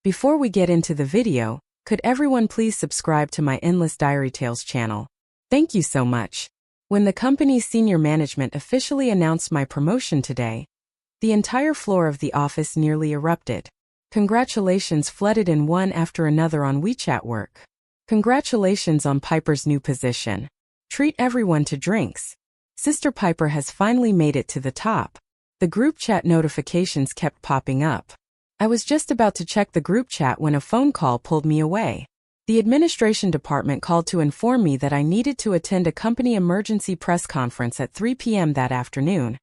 Before we get into the video, could everyone please subscribe to my Endless Diary Tales channel? Thank you so much. When the company's senior management officially announced my promotion today, the entire floor of the office nearly erupted. Congratulations flooded in one after another on WeChat work. Congratulations on Piper's new position. Treat everyone to drinks. Sister Piper has finally made it to the top. The group chat notifications kept popping up. I was just about to check the group chat when a phone call pulled me away. The administration department called to inform me that I needed to attend a company emergency press conference at 3 p.m. that afternoon,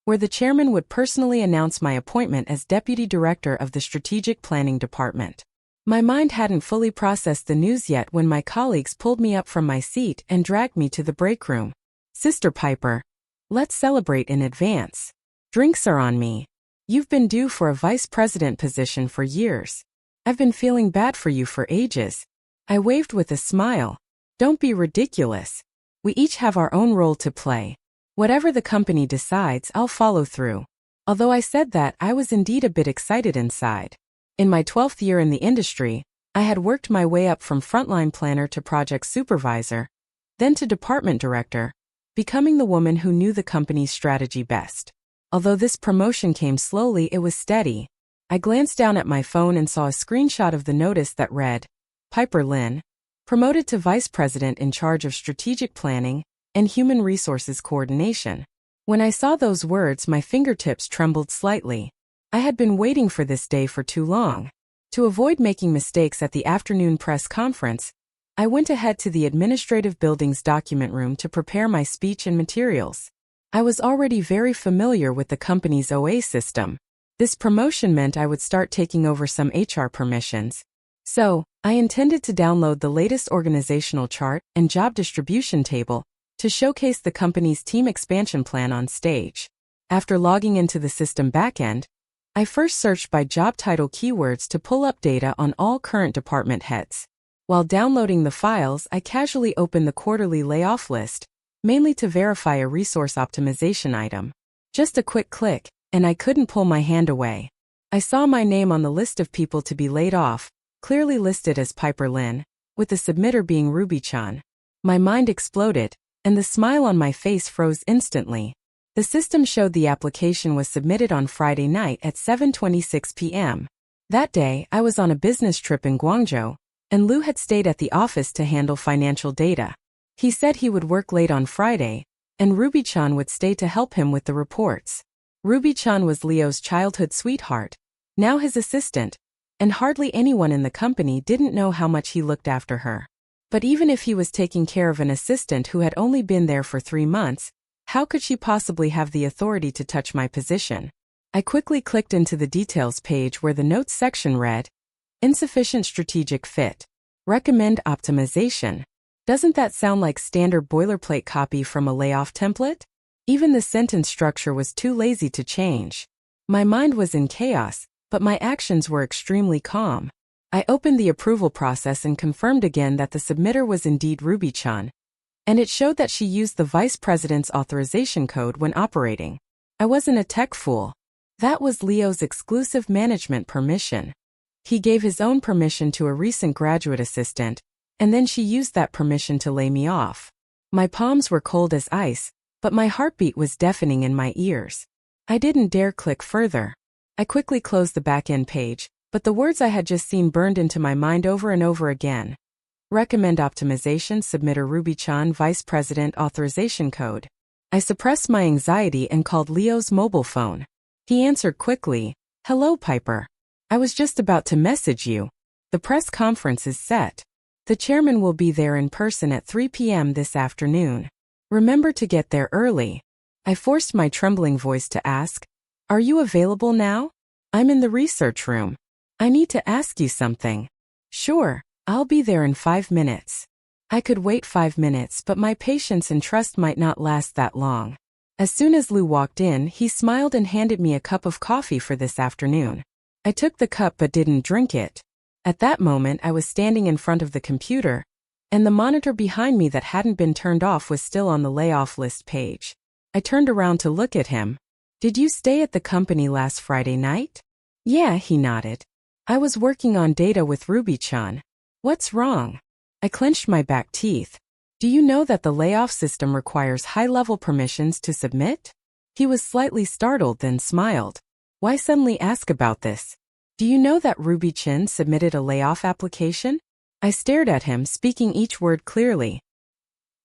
where the chairman would personally announce my appointment as deputy director of the strategic planning department. My mind hadn't fully processed the news yet when my colleagues pulled me up from my seat and dragged me to the break room. Sister Piper, let's celebrate in advance. Drinks are on me. You've been due for a vice president position for years. I've been feeling bad for you for ages. I waved with a smile. Don't be ridiculous. We each have our own role to play. Whatever the company decides, I'll follow through. Although I said that, I was indeed a bit excited inside. In my 12th year in the industry, I had worked my way up from frontline planner to project supervisor, then to department director, becoming the woman who knew the company's strategy best. Although this promotion came slowly, it was steady. I glanced down at my phone and saw a screenshot of the notice that read, Piper Lynn, promoted to vice president in charge of strategic planning and human resources coordination. When I saw those words, my fingertips trembled slightly. I had been waiting for this day for too long. To avoid making mistakes at the afternoon press conference, I went ahead to the administrative building's document room to prepare my speech and materials. I was already very familiar with the company's OA system. This promotion meant I would start taking over some HR permissions. So, I intended to download the latest organizational chart and job distribution table to showcase the company's team expansion plan on stage. After logging into the system backend, I first searched by job title keywords to pull up data on all current department heads. While downloading the files, I casually opened the quarterly layoff list, mainly to verify a resource optimization item. Just a quick click, and I couldn't pull my hand away. I saw my name on the list of people to be laid off, clearly listed as Piper Lynn, with the submitter being Ruby-chan. My mind exploded, and the smile on my face froze instantly. The system showed the application was submitted on Friday night at 7:26 p.m. That day, I was on a business trip in Guangzhou, and Lou had stayed at the office to handle financial data. He said he would work late on Friday, and Ruby-chan would stay to help him with the reports. Ruby-chan was Leo's childhood sweetheart, now his assistant, and hardly anyone in the company didn't know how much he looked after her. But even if he was taking care of an assistant who had only been there for 3 months, how could she possibly have the authority to touch my position? I quickly clicked into the details page where the notes section read, Insufficient strategic fit. Recommend optimization. Doesn't that sound like standard boilerplate copy from a layoff template? Even the sentence structure was too lazy to change. My mind was in chaos, but my actions were extremely calm. I opened the approval process and confirmed again that the submitter was indeed Ruby-chan, and it showed that she used the vice president's authorization code when operating. I wasn't a tech fool. That was Leo's exclusive management permission. He gave his own permission to a recent graduate assistant, and then she used that permission to lay me off. My palms were cold as ice, but my heartbeat was deafening in my ears. I didn't dare click further. I quickly closed the back-end page, but the words I had just seen burned into my mind over and over again. Recommend optimization, submitter Ruby-chan, vice president, authorization code. I suppressed my anxiety and called Leo's mobile phone. He answered quickly, Hello, Piper. I was just about to message you. The press conference is set. The chairman will be there in person at 3 p.m. this afternoon. Remember to get there early. I forced my trembling voice to ask, Are you available now? I'm in the research room. I need to ask you something. Sure, I'll be there in 5 minutes. I could wait 5 minutes, but my patience and trust might not last that long. As soon as Lou walked in, he smiled and handed me a cup of coffee for this afternoon. I took the cup but didn't drink it. At that moment, I was standing in front of the computer, and the monitor behind me that hadn't been turned off was still on the layoff list page. I turned around to look at him. Did you stay at the company last Friday night? Yeah, he nodded. I was working on data with Ruby-chan. What's wrong? I clenched my back teeth. Do you know that the layoff system requires high-level permissions to submit? He was slightly startled, then smiled. Why suddenly ask about this? Do you know that Ruby-chan submitted a layoff application? I stared at him, speaking each word clearly.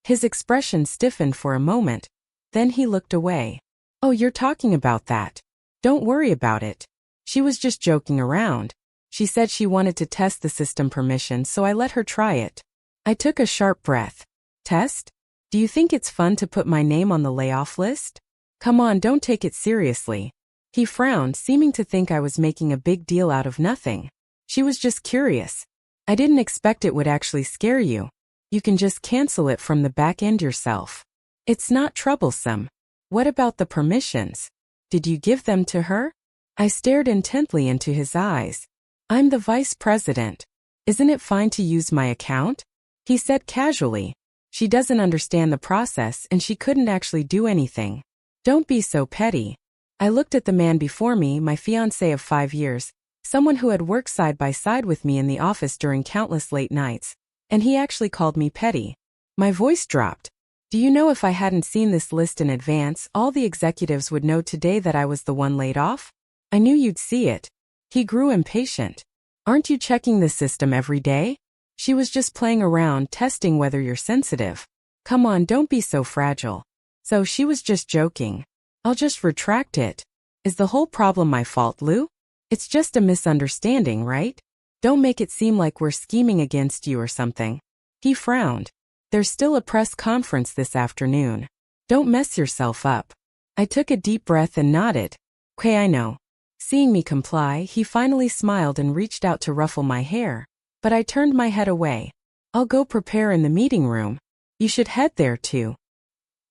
His expression stiffened for a moment. Then he looked away. Oh, you're talking about that. Don't worry about it. She was just joking around. She said she wanted to test the system permission, so I let her try it. I took a sharp breath. Test? Do you think it's fun to put my name on the layoff list? Come on, don't take it seriously. He frowned, seeming to think I was making a big deal out of nothing. She was just curious. I didn't expect it would actually scare you. You can just cancel it from the back end yourself. It's not troublesome. What about the permissions? Did you give them to her? I stared intently into his eyes. I'm the vice president. Isn't it fine to use my account? He said casually. She doesn't understand the process and she couldn't actually do anything. Don't be so petty. I looked at the man before me, my fiancé of 5 years, someone who had worked side by side with me in the office during countless late nights, and he actually called me petty. My voice dropped. Do you know, if I hadn't seen this list in advance, all the executives would know today that I was the one laid off? I knew you'd see it. He grew impatient. Aren't you checking the system every day? She was just playing around, testing whether you're sensitive. Come on, don't be so fragile. So she was just joking. I'll just retract it. Is the whole problem my fault, Lou? It's just a misunderstanding, right? Don't make it seem like we're scheming against you or something. He frowned. There's still a press conference this afternoon. Don't mess yourself up. I took a deep breath and nodded. Okay, I know. Seeing me comply, he finally smiled and reached out to ruffle my hair. But I turned my head away. I'll go prepare in the meeting room. You should head there too.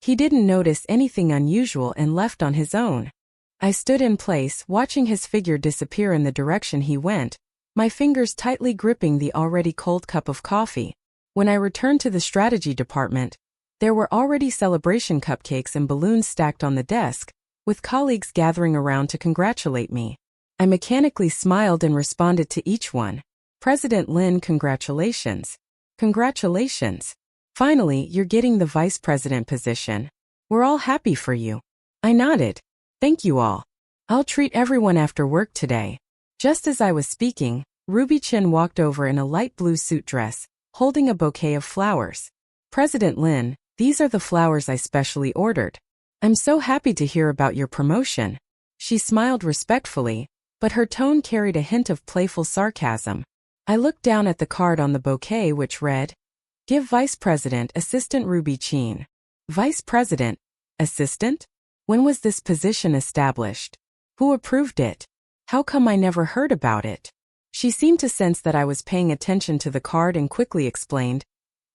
He didn't notice anything unusual and left on his own. I stood in place, watching his figure disappear in the direction he went, my fingers tightly gripping the already cold cup of coffee. When I returned to the strategy department, there were already celebration cupcakes and balloons stacked on the desk, with colleagues gathering around to congratulate me. I mechanically smiled and responded to each one. President Lin, congratulations. Congratulations. Finally, you're getting the vice president position. We're all happy for you. I nodded. Thank you all. I'll treat everyone after work today. Just as I was speaking, Ruby-chan walked over in a light blue suit dress, holding a bouquet of flowers. President Lin, these are the flowers I specially ordered. I'm so happy to hear about your promotion. She smiled respectfully, but her tone carried a hint of playful sarcasm. I looked down at the card on the bouquet, which read, Give Vice President Assistant Ruby-chan. Vice President? Assistant? When was this position established? Who approved it? How come I never heard about it? She seemed to sense that I was paying attention to the card and quickly explained.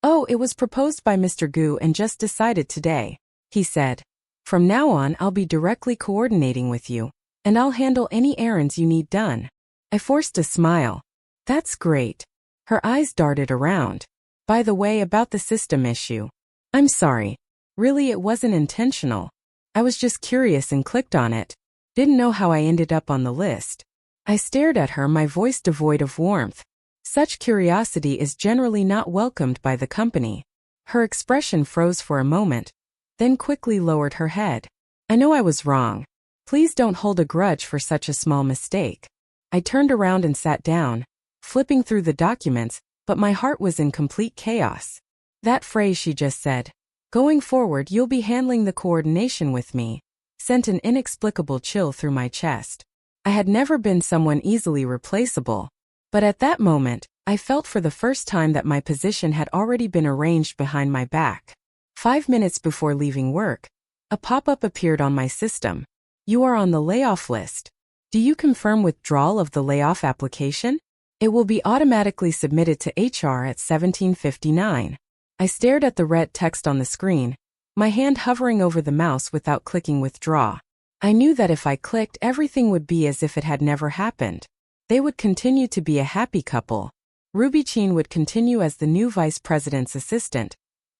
Oh, it was proposed by Mr. Gu and just decided today, he said. From now on, I'll be directly coordinating with you, and I'll handle any errands you need done. I forced a smile. That's great. Her eyes darted around. By the way, about the system issue. I'm sorry. Really, it wasn't intentional. I was just curious and clicked on it. Didn't know how I ended up on the list. I stared at her, my voice devoid of warmth. Such curiosity is generally not welcomed by the company. Her expression froze for a moment, then quickly lowered her head. I know I was wrong. Please don't hold a grudge for such a small mistake. I turned around and sat down, flipping through the documents, but my heart was in complete chaos. That phrase she just said, going forward you'll be handling the coordination with me, sent an inexplicable chill through my chest. I had never been someone easily replaceable, but at that moment, I felt for the first time that my position had already been arranged behind my back. 5 minutes before leaving work, a pop-up appeared on my system. You are on the layoff list. Do you confirm withdrawal of the layoff application? It will be automatically submitted to HR at 17:59. I stared at the red text on the screen, my hand hovering over the mouse without clicking withdraw. I knew that if I clicked, everything would be as if it had never happened. They would continue to be a happy couple. Ruby-chan would continue as the new vice president's assistant,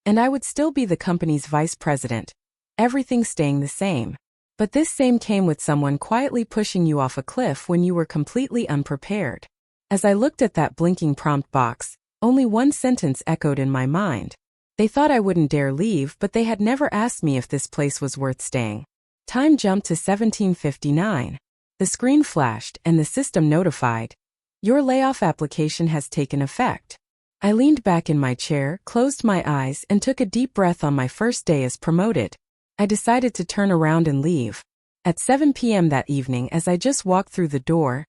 and I would still be the company's vice president. Everything staying the same. But this same came with someone quietly pushing you off a cliff when you were completely unprepared. As I looked at that blinking prompt box, only one sentence echoed in my mind. They thought I wouldn't dare leave, but they had never asked me if this place was worth staying. Time jumped to 17:59. The screen flashed and the system notified, "Your layoff application has taken effect." I leaned back in my chair, closed my eyes, and took a deep breath on my first day as promoted. I decided to turn around and leave. At 7 p.m. that evening, as I just walked through the door,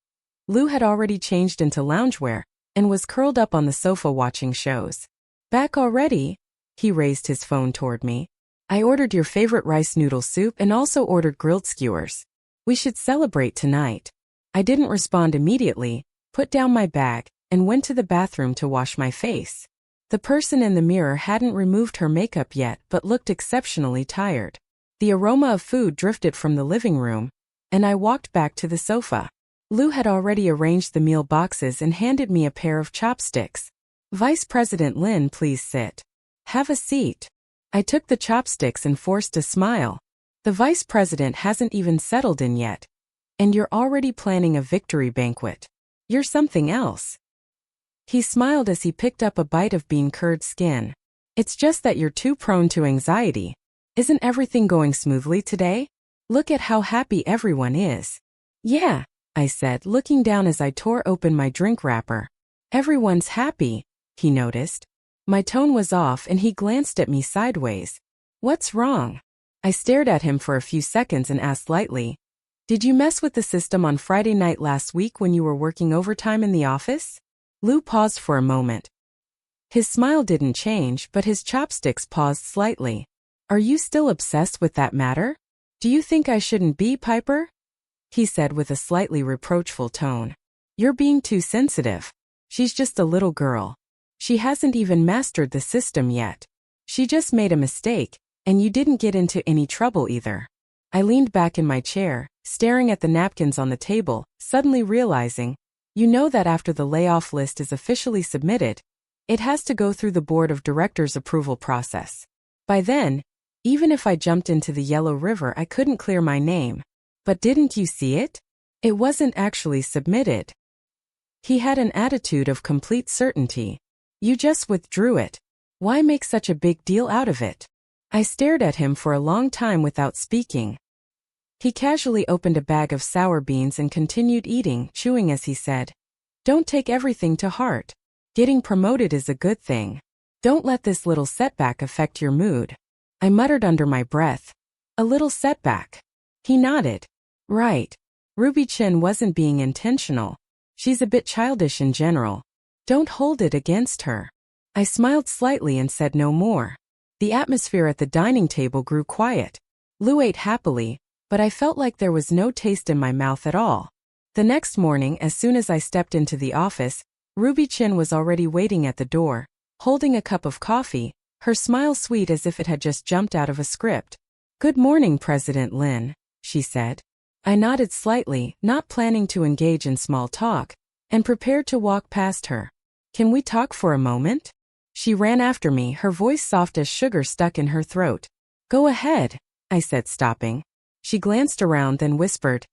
Lou had already changed into loungewear and was curled up on the sofa watching shows. "Back already?" He raised his phone toward me. "I ordered your favorite rice noodle soup and also ordered grilled skewers. We should celebrate tonight." I didn't respond immediately, put down my bag, and went to the bathroom to wash my face. The person in the mirror hadn't removed her makeup yet but looked exceptionally tired. The aroma of food drifted from the living room, and I walked back to the sofa. Lou had already arranged the meal boxes and handed me a pair of chopsticks. "Vice President Lin, please sit. Have a seat." I took the chopsticks and forced a smile. "The Vice President hasn't even settled in yet. And you're already planning a victory banquet. You're something else." He smiled as he picked up a bite of bean curd skin. "It's just that you're too prone to anxiety. Isn't everything going smoothly today? Look at how happy everyone is." "Yeah," I said, looking down as I tore open my drink wrapper. "Everyone's happy," he noticed. My tone was off and he glanced at me sideways. "What's wrong?" I stared at him for a few seconds and asked lightly, "Did you mess with the system on Friday night last week when you were working overtime in the office?" Lou paused for a moment. His smile didn't change, but his chopsticks paused slightly. "Are you still obsessed with that matter? Do you think I shouldn't be, Piper?" He said with a slightly reproachful tone. "You're being too sensitive. She's just a little girl. She hasn't even mastered the system yet. She just made a mistake, and you didn't get into any trouble either." I leaned back in my chair, staring at the napkins on the table, suddenly realizing, you know that after the layoff list is officially submitted, it has to go through the board of directors approval process. By then, even if I jumped into the Yellow River, I couldn't clear my name. "But didn't you see it? It wasn't actually submitted." He had an attitude of complete certainty. "You just withdrew it. Why make such a big deal out of it?" I stared at him for a long time without speaking. He casually opened a bag of sour beans and continued eating, chewing as he said, "Don't take everything to heart. Getting promoted is a good thing. Don't let this little setback affect your mood." I muttered under my breath, "A little setback?" He nodded. "Right. Ruby Chin wasn't being intentional. She's a bit childish in general. Don't hold it against her." I smiled slightly and said no more. The atmosphere at the dining table grew quiet. Lou ate happily, but I felt like there was no taste in my mouth at all. The next morning, as soon as I stepped into the office, Ruby Chin was already waiting at the door, holding a cup of coffee, her smile sweet as if it had just jumped out of a script. "Good morning, President Lin," she said. I nodded slightly, not planning to engage in small talk, and prepared to walk past her. "Can we talk for a moment?" She ran after me, her voice soft as sugar stuck in her throat. "Go ahead," I said, stopping. She glanced around, then whispered,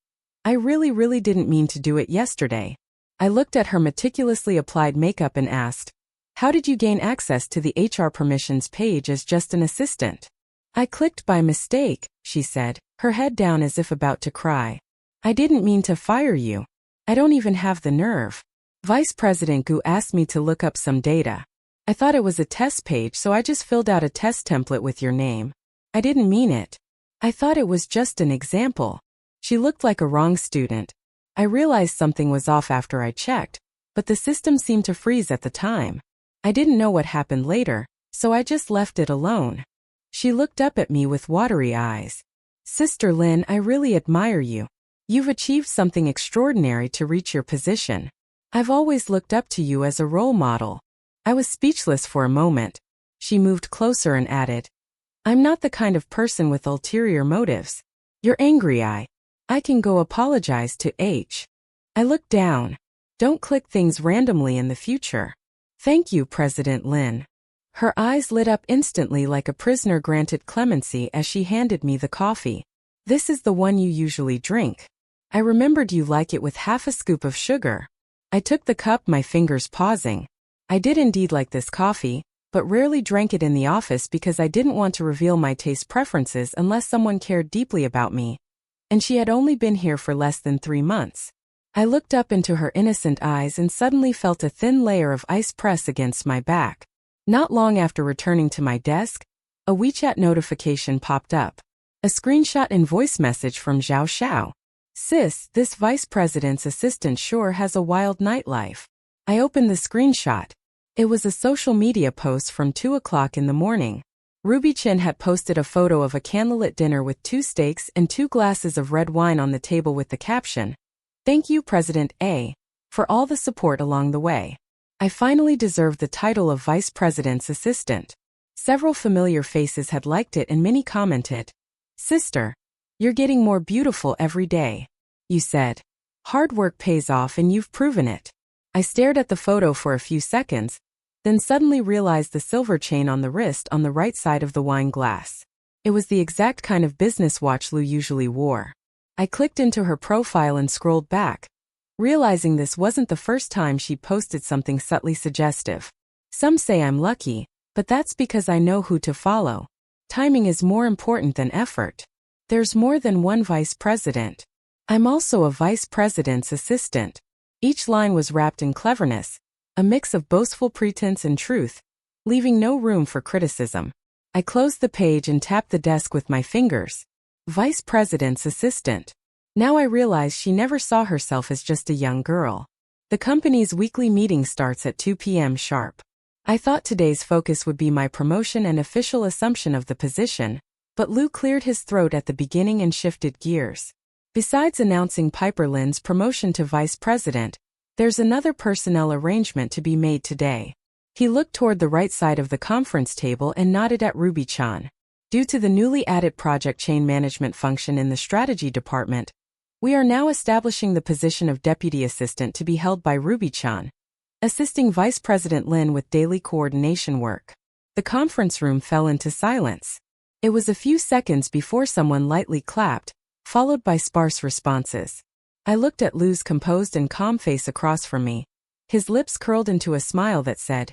"I really didn't mean to do it yesterday." I looked at her meticulously applied makeup and asked, "How did you gain access to the HR permissions page as just an assistant?" "I clicked by mistake," she said, her head down as if about to cry. "I didn't mean to fire you. I don't even have the nerve. Vice President Gu asked me to look up some data. I thought it was a test page, so I just filled out a test template with your name. I didn't mean it. I thought it was just an example." She looked like a wrong student. I realized something was off after I checked, but the system seemed to freeze at the time. I didn't know what happened later, so I just left it alone. She looked up at me with watery eyes. "Sister Lin, I really admire you. You've achieved something extraordinary to reach your position. I've always looked up to you as a role model." I was speechless for a moment. She moved closer and added, "I'm not the kind of person with ulterior motives. You're angry, I can go apologize to H." I looked down. "Don't click things randomly in the future." "Thank you, President Lin." Her eyes lit up instantly like a prisoner granted clemency as she handed me the coffee. "This is the one you usually drink. I remembered you like it with half a scoop of sugar." I took the cup, my fingers pausing. I did indeed like this coffee, but rarely drank it in the office because I didn't want to reveal my taste preferences unless someone cared deeply about me. And she had only been here for less than 3 months. I looked up into her innocent eyes and suddenly felt a thin layer of ice press against my back. Not long after returning to my desk, a WeChat notification popped up. A screenshot and voice message from Zhao Xiao. "Sis, this vice president's assistant sure has a wild nightlife." I opened the screenshot. It was a social media post from 2 o'clock in the morning. Ruby Chin had posted a photo of a candlelit dinner with 2 steaks and 2 glasses of red wine on the table with the caption, "Thank you, President A, for all the support along the way. I finally deserve the title of Vice President's assistant." Several familiar faces had liked it and many commented, "Sister, you're getting more beautiful every day. You said, hard work pays off and you've proven it." I stared at the photo for a few seconds, then suddenly realized the silver chain on the wrist on the right side of the wine glass. It was the exact kind of business watch Lu usually wore. I clicked into her profile and scrolled back, realizing this wasn't the first time she posted something subtly suggestive. Some say I'm lucky, but that's because I know who to follow. Timing is more important than effort. There's more than one vice president. I'm also a vice president's assistant. Each line was wrapped in cleverness, a mix of boastful pretense and truth, leaving no room for criticism. I closed the page and tapped the desk with my fingers. Vice President's assistant. Now I realize she never saw herself as just a young girl. The company's weekly meeting starts at 2 p.m. sharp. I thought today's focus would be my promotion and official assumption of the position, but Lu cleared his throat at the beginning and shifted gears. Besides announcing Piper Lin's promotion to vice president, there's another personnel arrangement to be made today. He looked toward the right side of the conference table and nodded at Ruby-chan. Due to the newly added project chain management function in the strategy department, we are now establishing the position of deputy assistant to be held by Ruby-chan, assisting Vice President Lin with daily coordination work. The conference room fell into silence. It was a few seconds before someone lightly clapped, followed by sparse responses. I looked at Lu's composed and calm face across from me. His lips curled into a smile that said,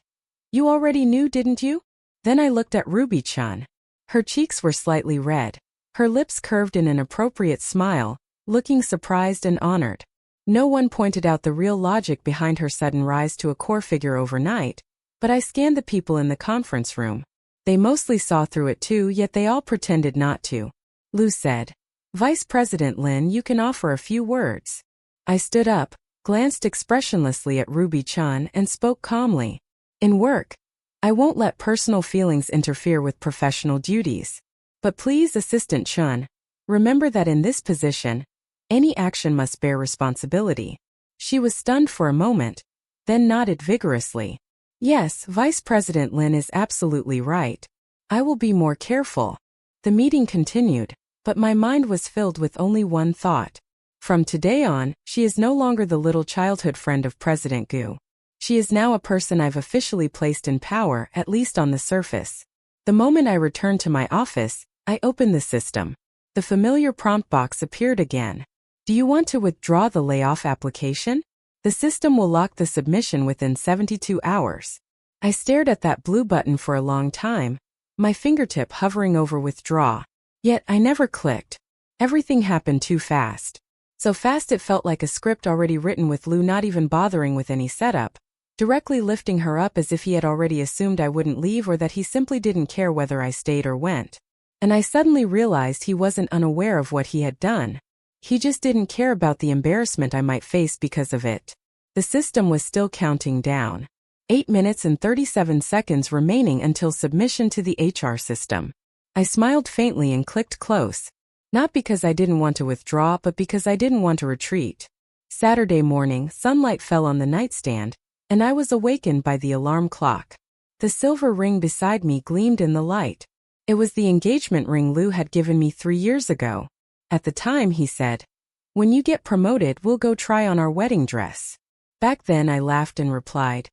"You already knew, didn't you?" Then I looked at Ruby-chan. Her cheeks were slightly red. Her lips curved in an appropriate smile, looking surprised and honored. No one pointed out the real logic behind her sudden rise to a core figure overnight, but I scanned the people in the conference room. They mostly saw through it too, yet they all pretended not to. Lu said, "Vice President Lin, you can offer a few words." I stood up, glanced expressionlessly at Ruby-chan and spoke calmly. "In work, I won't let personal feelings interfere with professional duties. But please, Assistant Chun, remember that in this position, any action must bear responsibility." She was stunned for a moment, then nodded vigorously. "Yes, Vice President Lin is absolutely right. I will be more careful." The meeting continued, but my mind was filled with only one thought. From today on, she is no longer the little childhood friend of President Gu. She is now a person I've officially placed in power, at least on the surface. The moment I returned to my office, I opened the system. The familiar prompt box appeared again. "Do you want to withdraw the layoff application? The system will lock the submission within 72 hours. I stared at that blue button for a long time, my fingertip hovering over withdraw. Yet I never clicked. Everything happened too fast. So fast it felt like a script already written, with Lu not even bothering with any setup, directly lifting her up as if he had already assumed I wouldn't leave, or that he simply didn't care whether I stayed or went. And I suddenly realized he wasn't unaware of what he had done. He just didn't care about the embarrassment I might face because of it. The system was still counting down. 8 minutes and 37 seconds remaining until submission to the HR system. I smiled faintly and clicked close. Not because I didn't want to withdraw, but because I didn't want to retreat. Saturday morning, sunlight fell on the nightstand, and I was awakened by the alarm clock. The silver ring beside me gleamed in the light. It was the engagement ring Lu had given me 3 years ago. At the time, he said, "When you get promoted, we'll go try on our wedding dress." Back then I laughed and replied,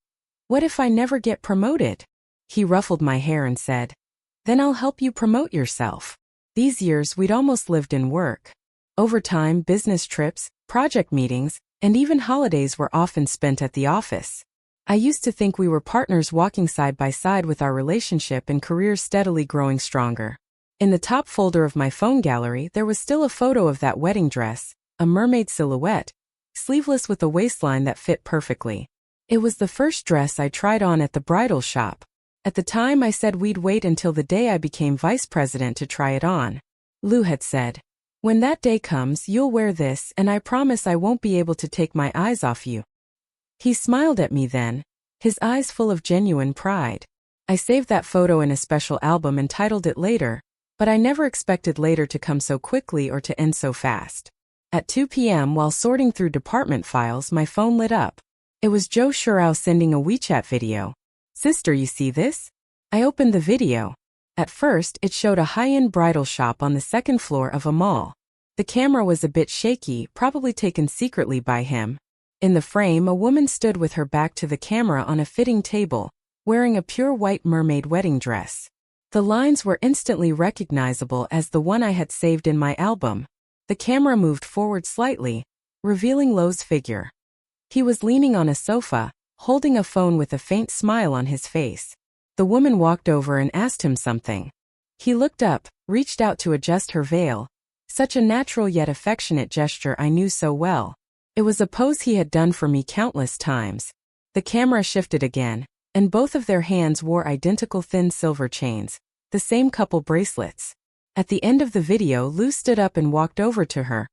"What if I never get promoted?" He ruffled my hair and said, "Then I'll help you promote yourself." These years we'd almost lived in work. Overtime, business trips, project meetings, and even holidays were often spent at the office. I used to think we were partners walking side by side with our relationship and careers steadily growing stronger. In the top folder of my phone gallery, there was still a photo of that wedding dress, a mermaid silhouette, sleeveless with a waistline that fit perfectly. It was the first dress I tried on at the bridal shop. At the time, I said we'd wait until the day I became vice president to try it on. Lou had said, "When that day comes, you'll wear this, and I promise I won't be able to take my eyes off you." He smiled at me then, his eyes full of genuine pride. I saved that photo in a special album and titled it Later, but I never expected later to come so quickly or to end so fast. At 2 p.m. while sorting through department files, my phone lit up. It was Joe Shurao sending a WeChat video. "Sister, you see this?" I opened the video. At first, it showed a high-end bridal shop on the second floor of a mall. The camera was a bit shaky, probably taken secretly by him. In the frame, a woman stood with her back to the camera on a fitting table, wearing a pure white mermaid wedding dress. The lines were instantly recognizable as the one I had saved in my album. The camera moved forward slightly, revealing Lo's figure. He was leaning on a sofa, holding a phone with a faint smile on his face. The woman walked over and asked him something. He looked up, reached out to adjust her veil. Such a natural yet affectionate gesture I knew so well. It was a pose he had done for me countless times. The camera shifted again, and both of their hands wore identical thin silver chains, the same couple bracelets. At the end of the video, Lou stood up and walked over to her,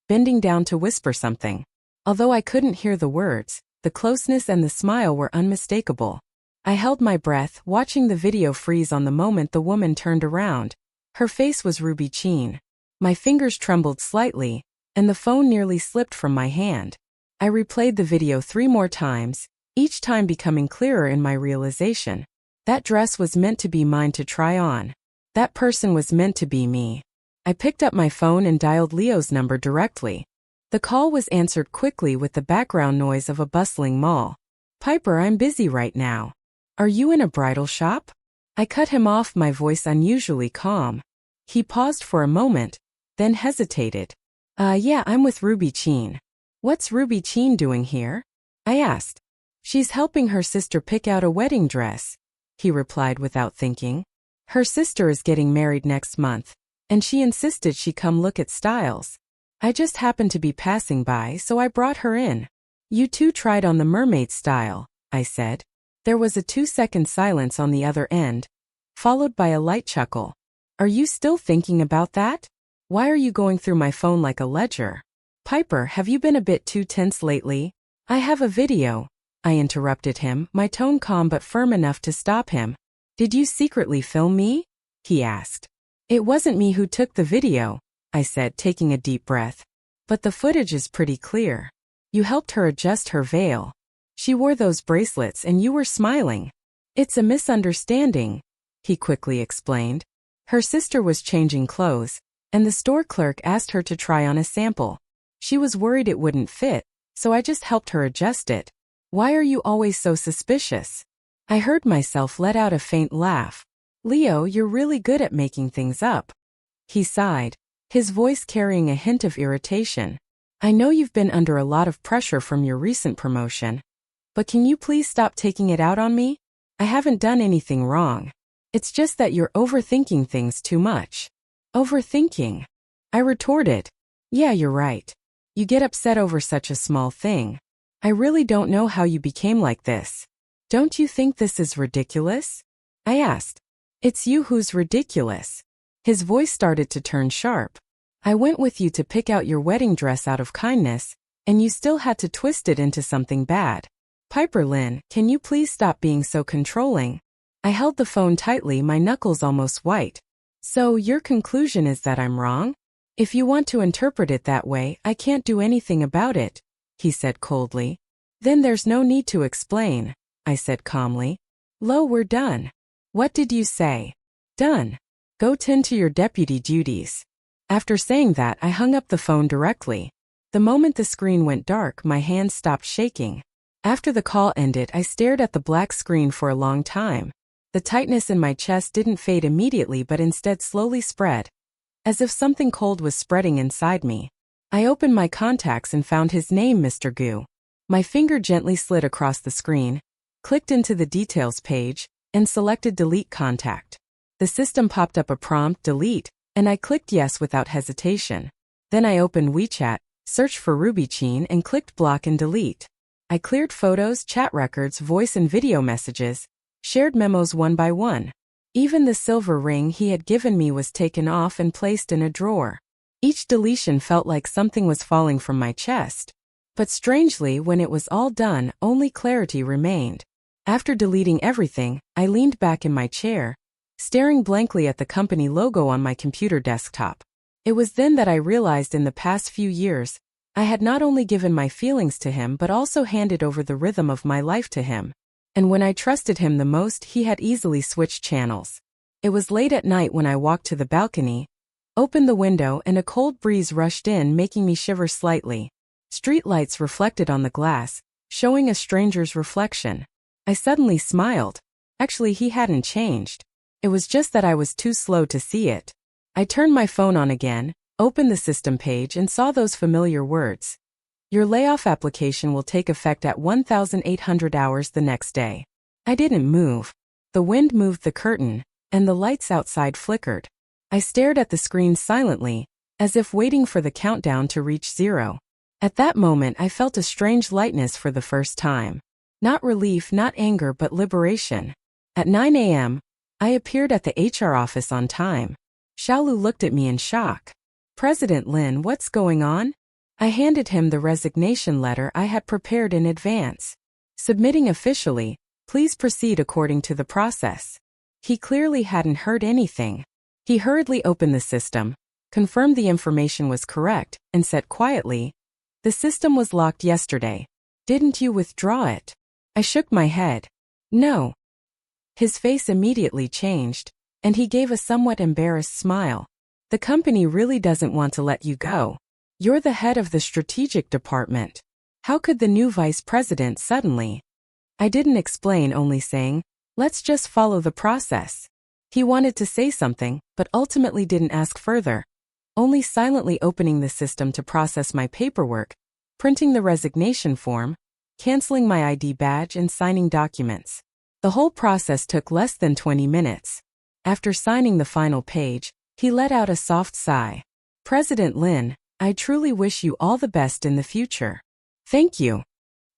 bending down to whisper something. Although I couldn't hear the words, the closeness and the smile were unmistakable. I held my breath, watching the video freeze on the moment the woman turned around. Her face was ruby chin. My fingers trembled slightly, and the phone nearly slipped from my hand. I replayed the video 3 more times, each time becoming clearer in my realization. That dress was meant to be mine to try on. That person was meant to be me. I picked up my phone and dialed Leo's number directly. The call was answered quickly with the background noise of a bustling mall. "Piper, I'm busy right now. Are you in a bridal shop?" I cut him off, my voice unusually calm. He paused for a moment, then hesitated. Yeah, I'm with Ruby Chin." "What's Ruby Chin doing here?" I asked. "She's helping her sister pick out a wedding dress," he replied without thinking. "Her sister is getting married next month, and she insisted she come look at styles. I just happened to be passing by, so I brought her in." "You two tried on the mermaid style," I said. There was a 2-second silence on the other end, followed by a light chuckle. "Are you still thinking about that? Why are you going through my phone like a ledger?" "Piper, have you been a bit too tense lately?" "I have a video," I interrupted him, my tone calm but firm enough to stop him. "Did you secretly film me?" he asked. "It wasn't me who took the video," I said, taking a deep breath. "But the footage is pretty clear. You helped her adjust her veil. She wore those bracelets and you were smiling." "It's a misunderstanding," he quickly explained. "Her sister was changing clothes, and the store clerk asked her to try on a sample. She was worried it wouldn't fit, so I just helped her adjust it." "Why are you always so suspicious?" I heard myself let out a faint laugh. "Leo, you're really good at making things up." He sighed, his voice carrying a hint of irritation. "I know you've been under a lot of pressure from your recent promotion. But can you please stop taking it out on me? I haven't done anything wrong. It's just that you're overthinking things too much." "Overthinking?" I retorted. "Yeah, you're right. You get upset over such a small thing. I really don't know how you became like this. Don't you think this is ridiculous?" I asked. "It's you who's ridiculous." His voice started to turn sharp. "I went with you to pick out your wedding dress out of kindness, and you still had to twist it into something bad. Piper Lynn, can you please stop being so controlling?" I held the phone tightly, my knuckles almost white. "So your conclusion is that I'm wrong? If you want to interpret it that way, I can't do anything about it," he said coldly. "Then there's no need to explain," I said calmly. "Lo, we're done." "What did you say?" "Done. Go tend to your deputy duties." After saying that, I hung up the phone directly. The moment the screen went dark, my hands stopped shaking. After the call ended, I stared at the black screen for a long time. The tightness in my chest didn't fade immediately but instead slowly spread, as if something cold was spreading inside me. I opened my contacts and found his name, Mr. Gu. My finger gently slid across the screen, clicked into the details page, and selected delete contact. The system popped up a prompt, delete, and I clicked yes without hesitation. Then I opened WeChat, searched for Rubychin and clicked block and delete. I cleared photos, chat records, voice and video messages, shared memos one by one. Even the silver ring he had given me was taken off and placed in a drawer. Each deletion felt like something was falling from my chest. But strangely, when it was all done, only clarity remained. After deleting everything, I leaned back in my chair, staring blankly at the company logo on my computer desktop. It was then that I realized in the past few years, I had not only given my feelings to him but also handed over the rhythm of my life to him. And when I trusted him the most, he had easily switched channels. It was late at night when I walked to the balcony, opened the window, and a cold breeze rushed in, making me shiver slightly. Street lights reflected on the glass, showing a stranger's reflection. I suddenly smiled. Actually, he hadn't changed. It was just that I was too slow to see it. I turned my phone on again, opened the system page, and saw those familiar words. Your layoff application will take effect at 1,800 hours the next day. I didn't move. The wind moved the curtain, and the lights outside flickered. I stared at the screen silently, as if waiting for the countdown to reach 0. At that moment, I felt a strange lightness for the first time. Not relief, not anger, but liberation. At 9 a.m., I appeared at the HR office on time. Xiaolu looked at me in shock. President Lin, what's going on? I handed him the resignation letter I had prepared in advance. Submitting officially, please proceed according to the process. He clearly hadn't heard anything. He hurriedly opened the system, confirmed the information was correct, and said quietly, the system was locked yesterday. Didn't you withdraw it? I shook my head. No. His face immediately changed, and he gave a somewhat embarrassed smile. The company really doesn't want to let you go. You're the head of the strategic department. How could the new vice president suddenly? I didn't explain, only saying, let's just follow the process. He wanted to say something, but ultimately didn't ask further, only silently opening the system to process my paperwork, printing the resignation form, canceling my ID badge, and signing documents. The whole process took less than 20 minutes. After signing the final page, he let out a soft sigh. President Lin, I truly wish you all the best in the future. Thank you.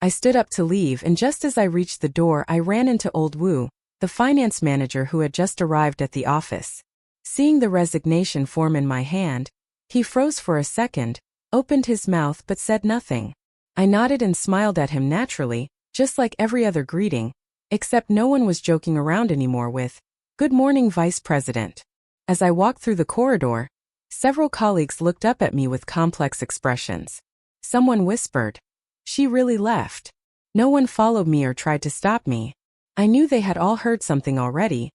I stood up to leave, and just as I reached the door, I ran into Old Wu, the finance manager who had just arrived at the office. Seeing the resignation form in my hand, he froze for a second, opened his mouth but said nothing. I nodded and smiled at him naturally, just like every other greeting, except no one was joking around anymore with, "Good morning, Vice President." As I walked through the corridor, several colleagues looked up at me with complex expressions. Someone whispered, "She really left." No one followed me or tried to stop me. I knew they had all heard something already,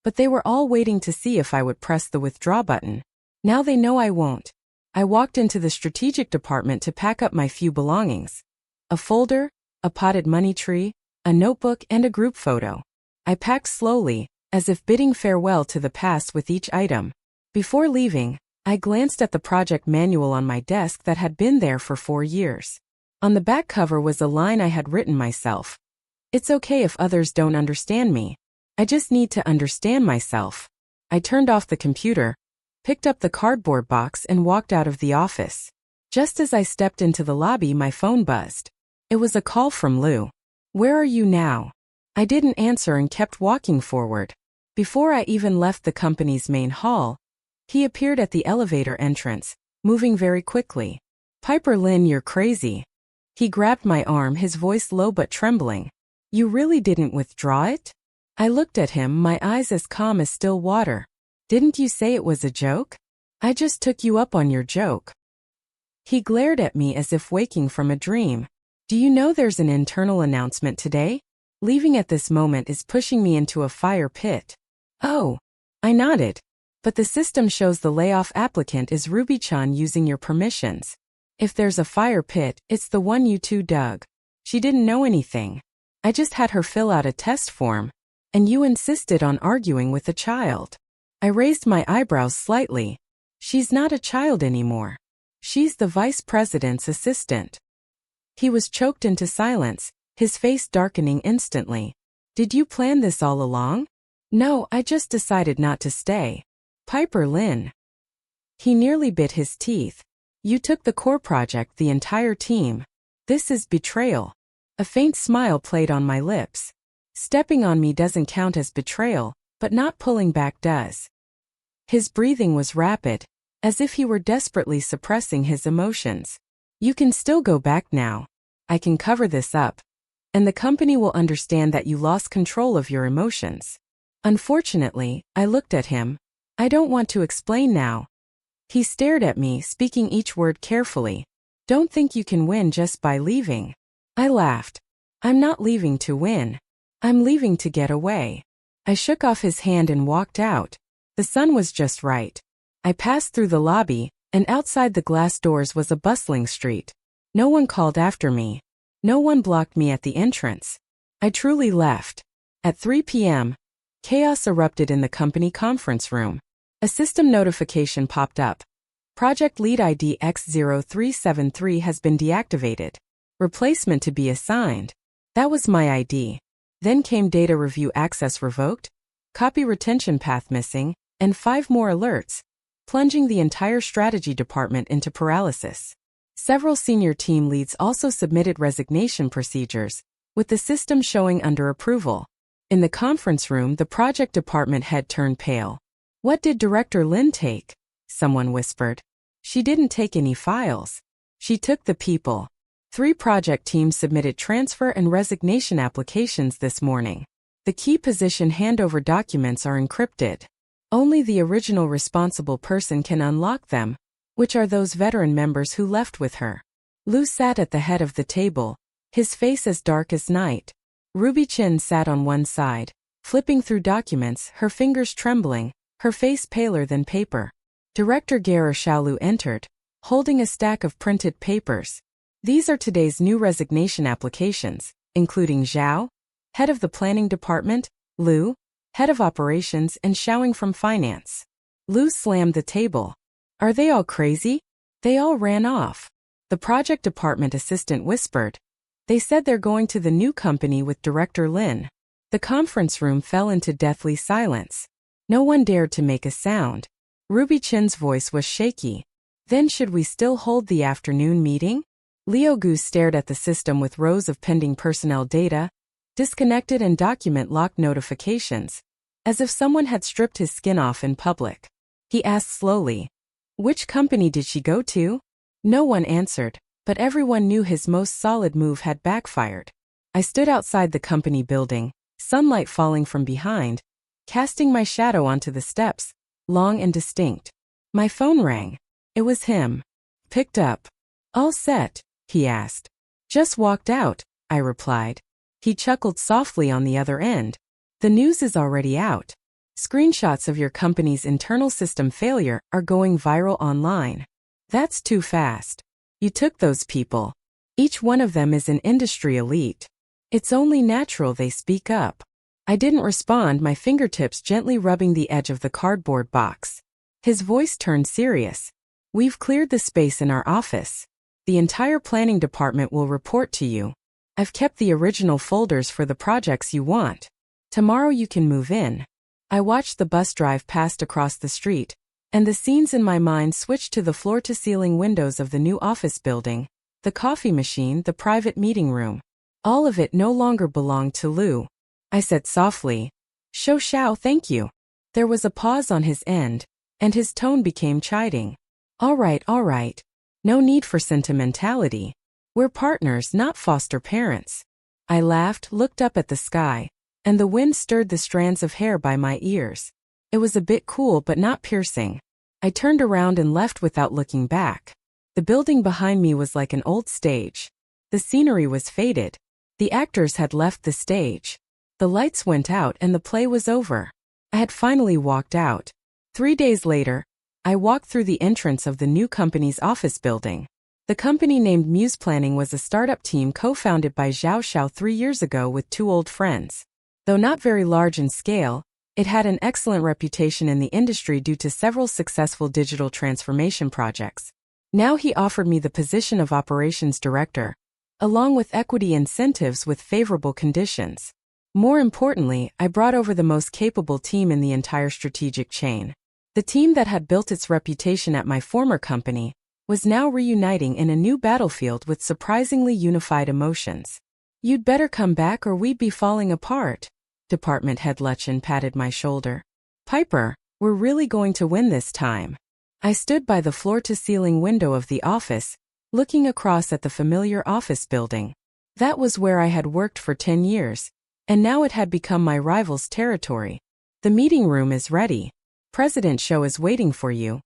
but they were all waiting to see if I would press the withdraw button. Now they know I won't. I walked into the strategic department to pack up my few belongings. A folder, a potted money tree, a notebook, and a group photo. I packed slowly, as if bidding farewell to the past with each item. Before leaving, I glanced at the project manual on my desk that had been there for 4 years. On the back cover was a line I had written myself. It's okay if others don't understand me. I just need to understand myself. I turned off the computer, picked up the cardboard box, and walked out of the office. Just as I stepped into the lobby, my phone buzzed. It was a call from Lou. Where are you now? I didn't answer and kept walking forward. Before I even left the company's main hall, he appeared at the elevator entrance, moving very quickly. Piper Lin, you're crazy. He grabbed my arm, his voice low but trembling. You really didn't withdraw it? I looked at him, my eyes as calm as still water. Didn't you say it was a joke? I just took you up on your joke. He glared at me as if waking from a dream. Do you know there's an internal announcement today? Leaving at this moment is pushing me into a fire pit. Oh. I nodded. But the system shows the layoff applicant is Ruby-chan using your permissions. If there's a fire pit, it's the one you two dug. She didn't know anything. I just had her fill out a test form, and you insisted on arguing with a child. I raised my eyebrows slightly. She's not a child anymore. She's the vice president's assistant. He was choked into silence, his face darkening instantly. Did you plan this all along? No, I just decided not to stay. Piper Lynn. He nearly bit his teeth. You took the core project, the entire team. This is betrayal. A faint smile played on my lips. Stepping on me doesn't count as betrayal, but not pulling back does. His breathing was rapid, as if he were desperately suppressing his emotions. You can still go back now. I can cover this up. And the company will understand that you lost control of your emotions. Unfortunately, I looked at him. I don't want to explain now. He stared at me, speaking each word carefully. Don't think you can win just by leaving. I laughed. I'm not leaving to win. I'm leaving to get away. I shook off his hand and walked out. The sun was just right. I passed through the lobby, and outside the glass doors was a bustling street. No one called after me. No one blocked me at the entrance. I truly left. At 3 p.m., chaos erupted in the company conference room. A system notification popped up. Project lead ID X0373 has been deactivated. Replacement to be assigned. That was my ID. Then came data review access revoked, copy retention path missing, and 5 more alerts, plunging the entire strategy department into paralysis. Several senior team leads also submitted resignation procedures, with the system showing under approval. In the conference room, the project department head turned pale. What did Director Lynn take? Someone whispered. She didn't take any files. She took the people. 3 project teams submitted transfer and resignation applications this morning. The key position handover documents are encrypted. Only the original responsible person can unlock them, which are those veteran members who left with her. Lou sat at the head of the table, his face as dark as night. Ruby Chin sat on one side, flipping through documents, her fingers trembling, her face paler than paper. Director Gera Xiaolu entered, holding a stack of printed papers. These are today's new resignation applications, including Zhao, head of the planning department, Liu, head of operations, and Xiaoing from finance. Liu slammed the table. Are they all crazy? They all ran off. The project department assistant whispered. They said they're going to the new company with Director Lin. The conference room fell into deathly silence. No one dared to make a sound. Ruby Chin's voice was shaky. Then should we still hold the afternoon meeting? Liu Gu stared at the system with rows of pending personnel data, disconnected and document lock notifications, as if someone had stripped his skin off in public. He asked slowly, which company did she go to? No one answered, but everyone knew his most solid move had backfired. I stood outside the company building, sunlight falling from behind, casting my shadow onto the steps, long and distinct. My phone rang. It was him. Picked up. All set? He asked. Just walked out, I replied. He chuckled softly on the other end. The news is already out. Screenshots of your company's internal system failure are going viral online. That's too fast. You took those people. Each one of them is an industry elite. It's only natural they speak up. I didn't respond, my fingertips gently rubbing the edge of the cardboard box. His voice turned serious. We've cleared the space in our office. The entire planning department will report to you. I've kept the original folders for the projects you want. Tomorrow you can move in. I watched the bus drive past across the street, and the scenes in my mind switched to the floor-to-ceiling windows of the new office building, the coffee machine, the private meeting room. All of it no longer belonged to Liu. I said softly, Shou Xiao, thank you. There was a pause on his end, and his tone became chiding. All right. No need for sentimentality. We're partners, not foster parents. I laughed, looked up at the sky, and the wind stirred the strands of hair by my ears. It was a bit cool but not piercing. I turned around and left without looking back. The building behind me was like an old stage. The scenery was faded. The actors had left the stage. The lights went out and the play was over. I had finally walked out. 3 days later, I walked through the entrance of the new company's office building. The company named Muse Planning was a startup team co-founded by Zhao Xiao 3 years ago with 2 old friends. Though not very large in scale, it had an excellent reputation in the industry due to several successful digital transformation projects. Now he offered me the position of operations director, along with equity incentives with favorable conditions. More importantly, I brought over the most capable team in the entire strategic chain. The team that had built its reputation at my former company was now reuniting in a new battlefield with surprisingly unified emotions. "You'd better come back or we'd be falling apart." Department head Luchin patted my shoulder. "Piper, we're really going to win this time." I stood by the floor-to-ceiling window of the office, looking across at the familiar office building. That was where I had worked for 10 years, and now it had become my rival's territory. "The meeting room is ready. President Show is waiting for you."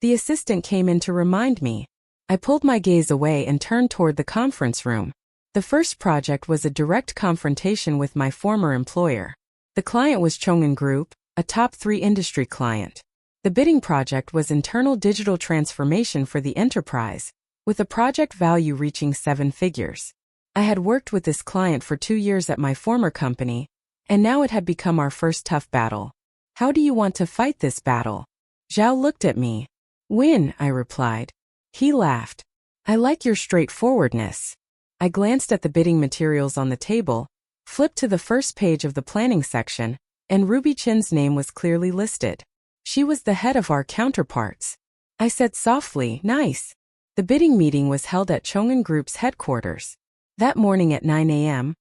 The assistant came in to remind me. I pulled my gaze away and turned toward the conference room. The first project was a direct confrontation with my former employer. The client was Chong'an Group, a top 3 industry client. The bidding project was internal digital transformation for the enterprise, with a project value reaching 7 figures. I had worked with this client for 2 years at my former company, and now it had become our first tough battle. "How do you want to fight this battle?" Zhao looked at me. "Win," I replied. He laughed. "I like your straightforwardness." I glanced at the bidding materials on the table, flipped to the first page of the planning section, and Ruby Chin's name was clearly listed. She was the head of our counterparts. I said softly, "Nice." The bidding meeting was held at Chong'an Group's headquarters. That morning at 9 a.m.,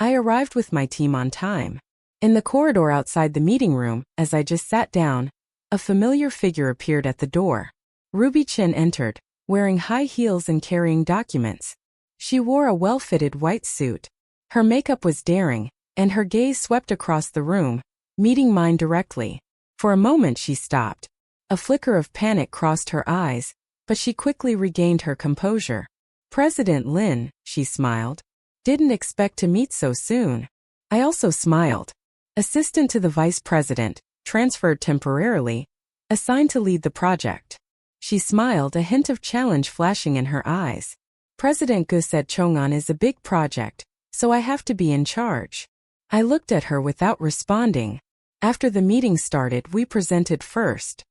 I arrived with my team on time. In the corridor outside the meeting room, as I just sat down, a familiar figure appeared at the door. Ruby Chin entered, wearing high heels and carrying documents. She wore a well-fitted white suit. Her makeup was daring, and her gaze swept across the room, meeting mine directly. For a moment she stopped. A flicker of panic crossed her eyes, but she quickly regained her composure. "President Lin," she smiled. "Didn't expect to meet so soon." I also smiled. Assistant to the vice president, transferred temporarily, assigned to lead the project. She smiled, a hint of challenge flashing in her eyes. "President Gu said Chong'an is a big project, so I have to be in charge." I looked at her without responding. After the meeting started, we presented first.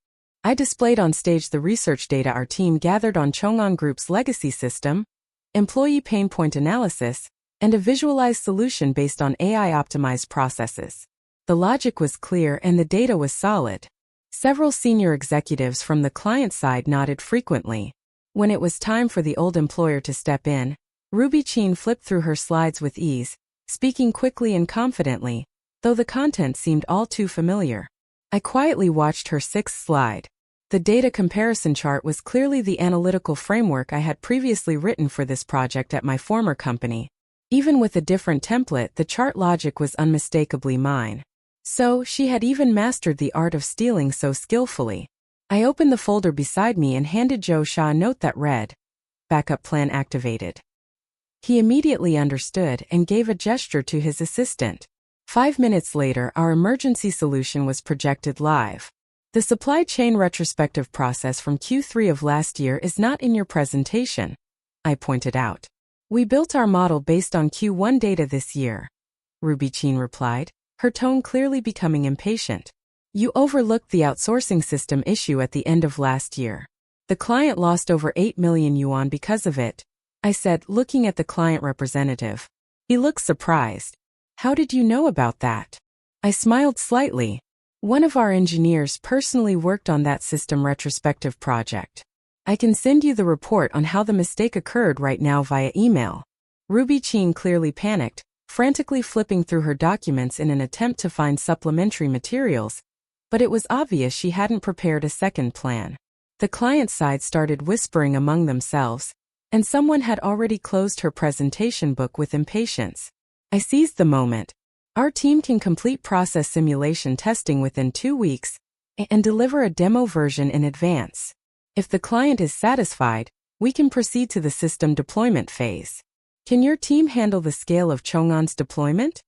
I displayed on stage the research data our team gathered on Chong'an Group's legacy system, employee pain point analysis, and a visualized solution based on AI-optimized processes. The logic was clear and the data was solid. Several senior executives from the client side nodded frequently. When it was time for the old employer to step in, Ruby Chin flipped through her slides with ease, speaking quickly and confidently, though the content seemed all too familiar. I quietly watched her 6th slide. The data comparison chart was clearly the analytical framework I had previously written for this project at my former company. Even with a different template, the chart logic was unmistakably mine. So, she had even mastered the art of stealing so skillfully. I opened the folder beside me and handed Zhou Sha a note that read, "Backup plan activated." He immediately understood and gave a gesture to his assistant. 5 minutes later, our emergency solution was projected live. The supply chain retrospective process from Q3 of last year is not in your presentation, I pointed out. "We built our model based on Q1 data this year," Ruby Chin replied, her tone clearly becoming impatient. "You overlooked the outsourcing system issue at the end of last year. The client lost over 8 million yuan because of it," I said, looking at the client representative. He looked surprised. "How did you know about that?" I smiled slightly. "One of our engineers personally worked on that system retrospective project. I can send you the report on how the mistake occurred right now via email." Ruby Chin clearly panicked, frantically flipping through her documents in an attempt to find supplementary materials, but it was obvious she hadn't prepared a second plan. The client side started whispering among themselves, and someone had already closed her presentation book with impatience. I seized the moment. Our team can complete process simulation testing within 2 weeks and deliver a demo version in advance. If the client is satisfied, we can proceed to the system deployment phase. Can your team handle the scale of Chong'an's deployment?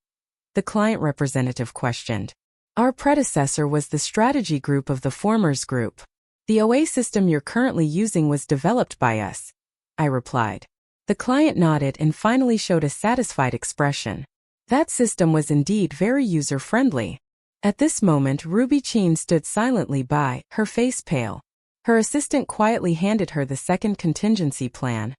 The client representative questioned. Our predecessor was the strategy group of the Formers Group. The OA system you're currently using was developed by us, I replied. The client nodded and finally showed a satisfied expression. That system was indeed very user-friendly. At this moment, Ruby Chin stood silently by, her face pale. Her assistant quietly handed her the second contingency plan,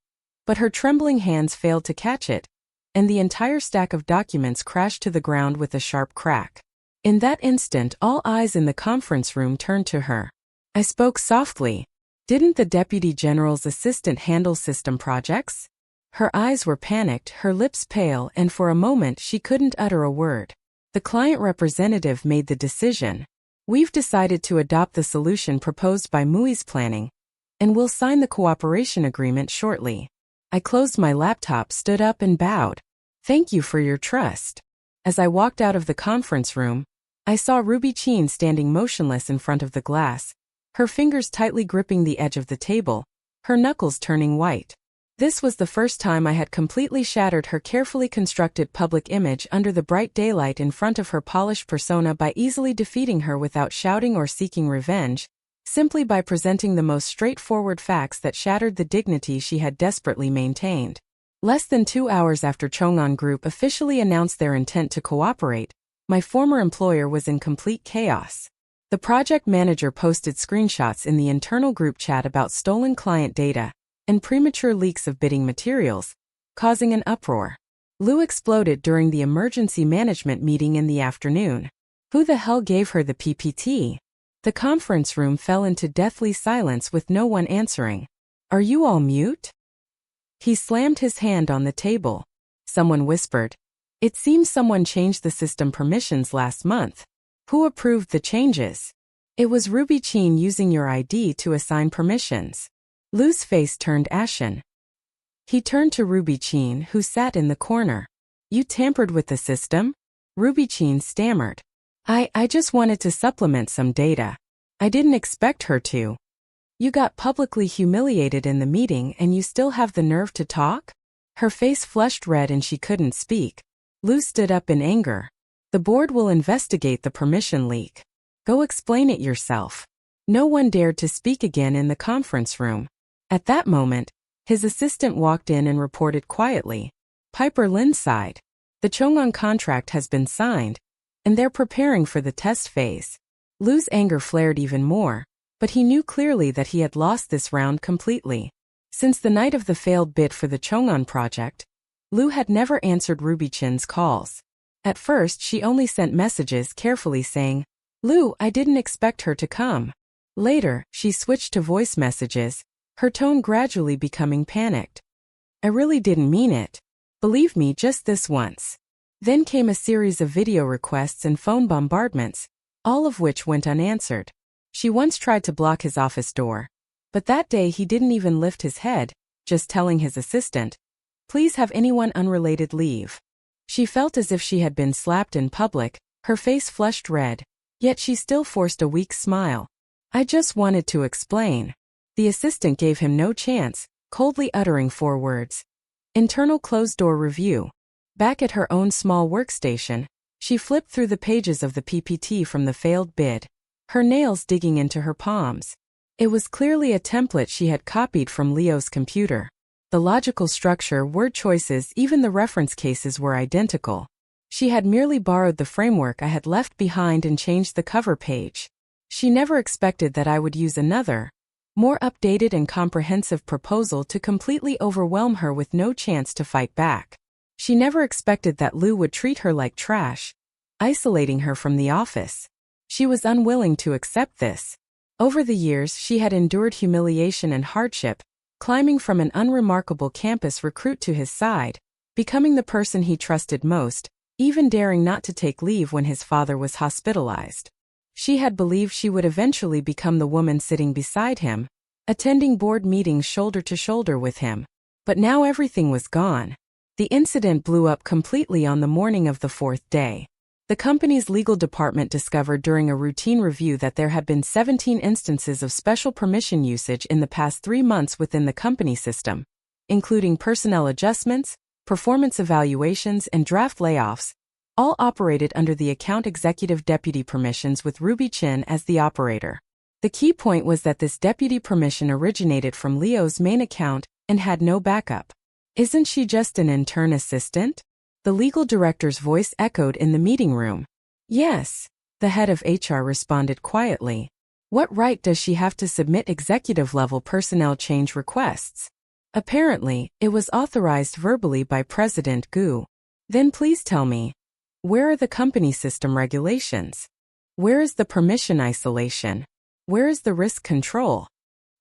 but her trembling hands failed to catch it, and the entire stack of documents crashed to the ground with a sharp crack. In that instant, all eyes in the conference room turned to her. I spoke softly. Didn't the Deputy General's assistant handle system projects? Her eyes were panicked, her lips pale, and for a moment she couldn't utter a word. The client representative made the decision. We've decided to adopt the solution proposed by MUI's planning, and we'll sign the cooperation agreement shortly. I closed my laptop, stood up, and bowed. Thank you for your trust. As I walked out of the conference room, I saw Ruby Chin standing motionless in front of the glass, her fingers tightly gripping the edge of the table, her knuckles turning white. This was the first time I had completely shattered her carefully constructed public image under the bright daylight in front of her polished persona by easily defeating her without shouting or seeking revenge, simply by presenting the most straightforward facts that shattered the dignity she had desperately maintained. Less than 2 hours after Chong'an Group officially announced their intent to cooperate, my former employer was in complete chaos. The project manager posted screenshots in the internal group chat about stolen client data and premature leaks of bidding materials, causing an uproar. Lu exploded during the emergency management meeting in the afternoon. Who the hell gave her the PPT? The conference room fell into deathly silence with no one answering. Are you all mute? He slammed his hand on the table. Someone whispered. It seems someone changed the system permissions last month. Who approved the changes? It was Ruby Chin using your ID to assign permissions. Lu's face turned ashen. He turned to Ruby Chin, who sat in the corner. You tampered with the system? Ruby Chin stammered. I just wanted to supplement some data. I didn't expect her to. You got publicly humiliated in the meeting and you still have the nerve to talk? Her face flushed red and she couldn't speak. Lu stood up in anger. The board will investigate the permission leak. Go explain it yourself. No one dared to speak again in the conference room. At that moment, his assistant walked in and reported quietly. Piper Lin sighed. The Chong'an contract has been signed, and they're preparing for the test phase. Lu's anger flared even more, but he knew clearly that he had lost this round completely. Since the night of the failed bid for the Chong'an project, Lu had never answered Ruby Chin's calls. At first, she only sent messages carefully saying, Lu, I didn't expect her to come. Later, she switched to voice messages, her tone gradually becoming panicked. I really didn't mean it. Believe me, just this once. Then came a series of video requests and phone bombardments, all of which went unanswered. She once tried to block his office door, but that day he didn't even lift his head, just telling his assistant, please have anyone unrelated leave. She felt as if she had been slapped in public, her face flushed red, yet she still forced a weak smile. I just wanted to explain. The assistant gave him no chance, coldly uttering 4 words. Internal closed-door review. Back at her own small workstation, she flipped through the pages of the PPT from the failed bid, her nails digging into her palms. It was clearly a template she had copied from Leo's computer. The logical structure, word choices, even the reference cases were identical. She had merely borrowed the framework I had left behind and changed the cover page. She never expected that I would use another, more updated and comprehensive proposal to completely overwhelm her with no chance to fight back. She never expected that Lu would treat her like trash, isolating her from the office. She was unwilling to accept this. Over the years, she had endured humiliation and hardship, climbing from an unremarkable campus recruit to his side, becoming the person he trusted most, even daring not to take leave when his father was hospitalized. She had believed she would eventually become the woman sitting beside him, attending board meetings shoulder to shoulder with him. But now everything was gone. The incident blew up completely on the morning of the 4th day. The company's legal department discovered during a routine review that there had been 17 instances of special permission usage in the past 3 months within the company system, including personnel adjustments, performance evaluations, and draft layoffs, all operated under the account executive deputy permissions with Ruby Chin as the operator. The key point was that this deputy permission originated from Leo's main account and had no backup. Isn't she just an intern assistant? The legal director's voice echoed in the meeting room. Yes, the head of HR responded quietly. What right does she have to submit executive-level personnel change requests? Apparently, it was authorized verbally by President Gu. Then please tell me, where are the company system regulations? Where is the permission isolation? Where is the risk control?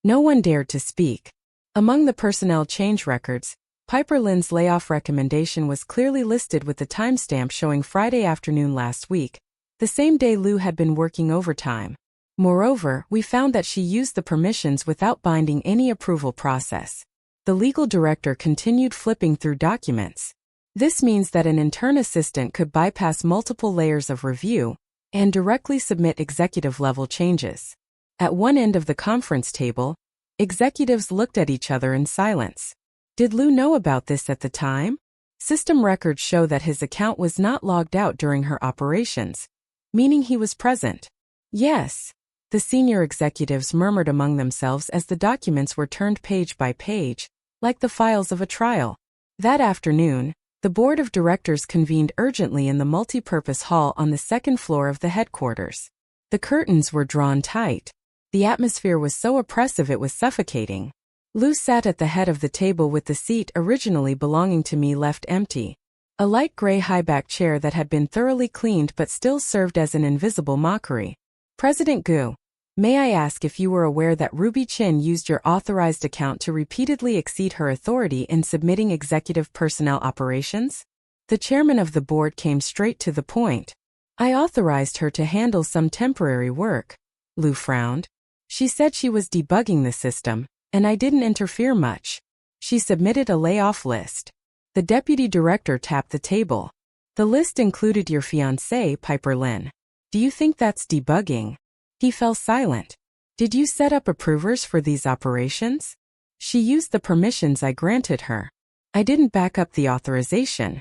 No one dared to speak. Among the personnel change records, Piper Lin's layoff recommendation was clearly listed with the timestamp showing Friday afternoon last week, the same day Lu had been working overtime. Moreover, we found that she used the permissions without binding any approval process. The legal director continued flipping through documents. This means that an intern assistant could bypass multiple layers of review and directly submit executive-level changes. At one end of the conference table, executives looked at each other in silence. Did Lu know about this at the time? System records show that his account was not logged out during her operations, meaning he was present. Yes. The senior executives murmured among themselves as the documents were turned page by page, like the files of a trial. That afternoon, the board of directors convened urgently in the multipurpose hall on the second floor of the headquarters. The curtains were drawn tight. The atmosphere was so oppressive it was suffocating. Lu sat at the head of the table with the seat originally belonging to me left empty. A light gray high-back chair that had been thoroughly cleaned but still served as an invisible mockery. President Gu, may I ask if you were aware that Ruby Chin used your authorized account to repeatedly exceed her authority in submitting executive personnel operations? The chairman of the board came straight to the point. I authorized her to handle some temporary work. Lu frowned. She said she was debugging the system, and I didn't interfere much. She submitted a layoff list. The deputy director tapped the table. The list included your fiancée, Piper Lin. Do you think that's debugging? He fell silent. Did you set up approvers for these operations? She used the permissions I granted her. I didn't back up the authorization.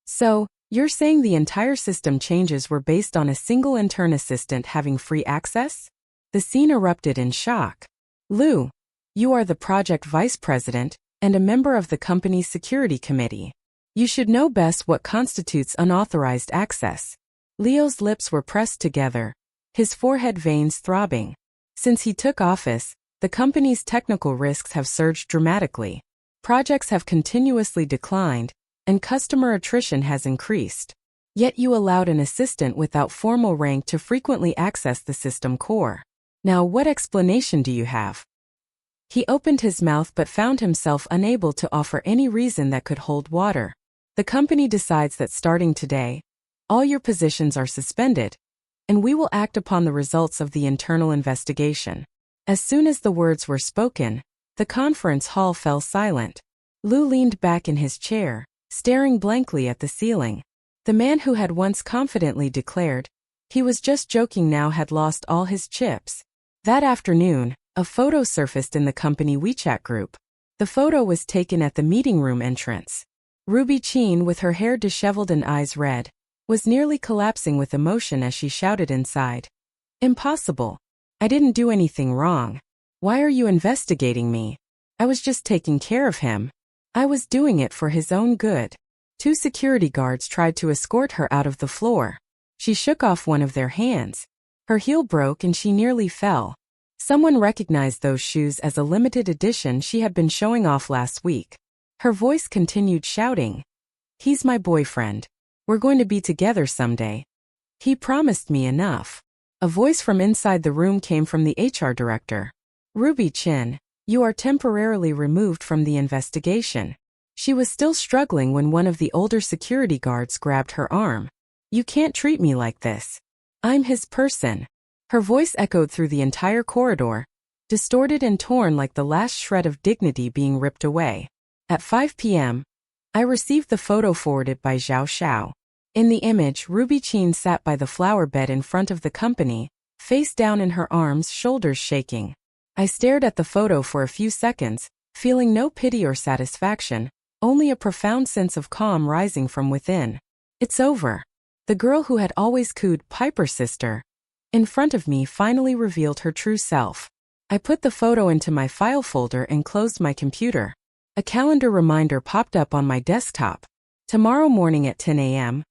So, you're saying the entire system changes were based on a single intern assistant having free access? The scene erupted in shock. Lu, you are the project vice president and a member of the company's security committee. You should know best what constitutes unauthorized access. Leo's lips were pressed together, his forehead veins throbbing. Since he took office, the company's technical risks have surged dramatically. Projects have continuously declined, and customer attrition has increased. Yet you allowed an assistant without formal rank to frequently access the system core. Now what explanation do you have? He opened his mouth but found himself unable to offer any reason that could hold water. The company decides that starting today, all your positions are suspended, and we will act upon the results of the internal investigation. As soon as the words were spoken, the conference hall fell silent. Lu leaned back in his chair, staring blankly at the ceiling. The man who had once confidently declared he was just joking now had lost all his chips. That afternoon, a photo surfaced in the company WeChat group. The photo was taken at the meeting room entrance. Ruby Chin, with her hair disheveled and eyes red, was nearly collapsing with emotion as she shouted inside. Impossible. I didn't do anything wrong. Why are you investigating me? I was just taking care of him. I was doing it for his own good. 2 security guards tried to escort her out of the floor. She shook off one of their hands. Her heel broke and she nearly fell. Someone recognized those shoes as a limited edition she had been showing off last week. Her voice continued shouting. He's my boyfriend. We're going to be together someday. He promised me enough. A voice from inside the room came from the HR director. Ruby Chin, you are temporarily removed from the investigation. She was still struggling when one of the older security guards grabbed her arm. You can't treat me like this. I'm his person. Her voice echoed through the entire corridor, distorted and torn like the last shred of dignity being ripped away. At 5 p.m., I received the photo forwarded by Zhao Xiao. In the image, Ruby Chin sat by the flower bed in front of the company, face down in her arms, shoulders shaking. I stared at the photo for a few seconds, feeling no pity or satisfaction, only a profound sense of calm rising from within. It's over. The girl who had always cooed Piper's sister, in front of me, finally revealed her true self. I put the photo into my file folder and closed my computer. A calendar reminder popped up on my desktop. Tomorrow morning at 10 a.m.,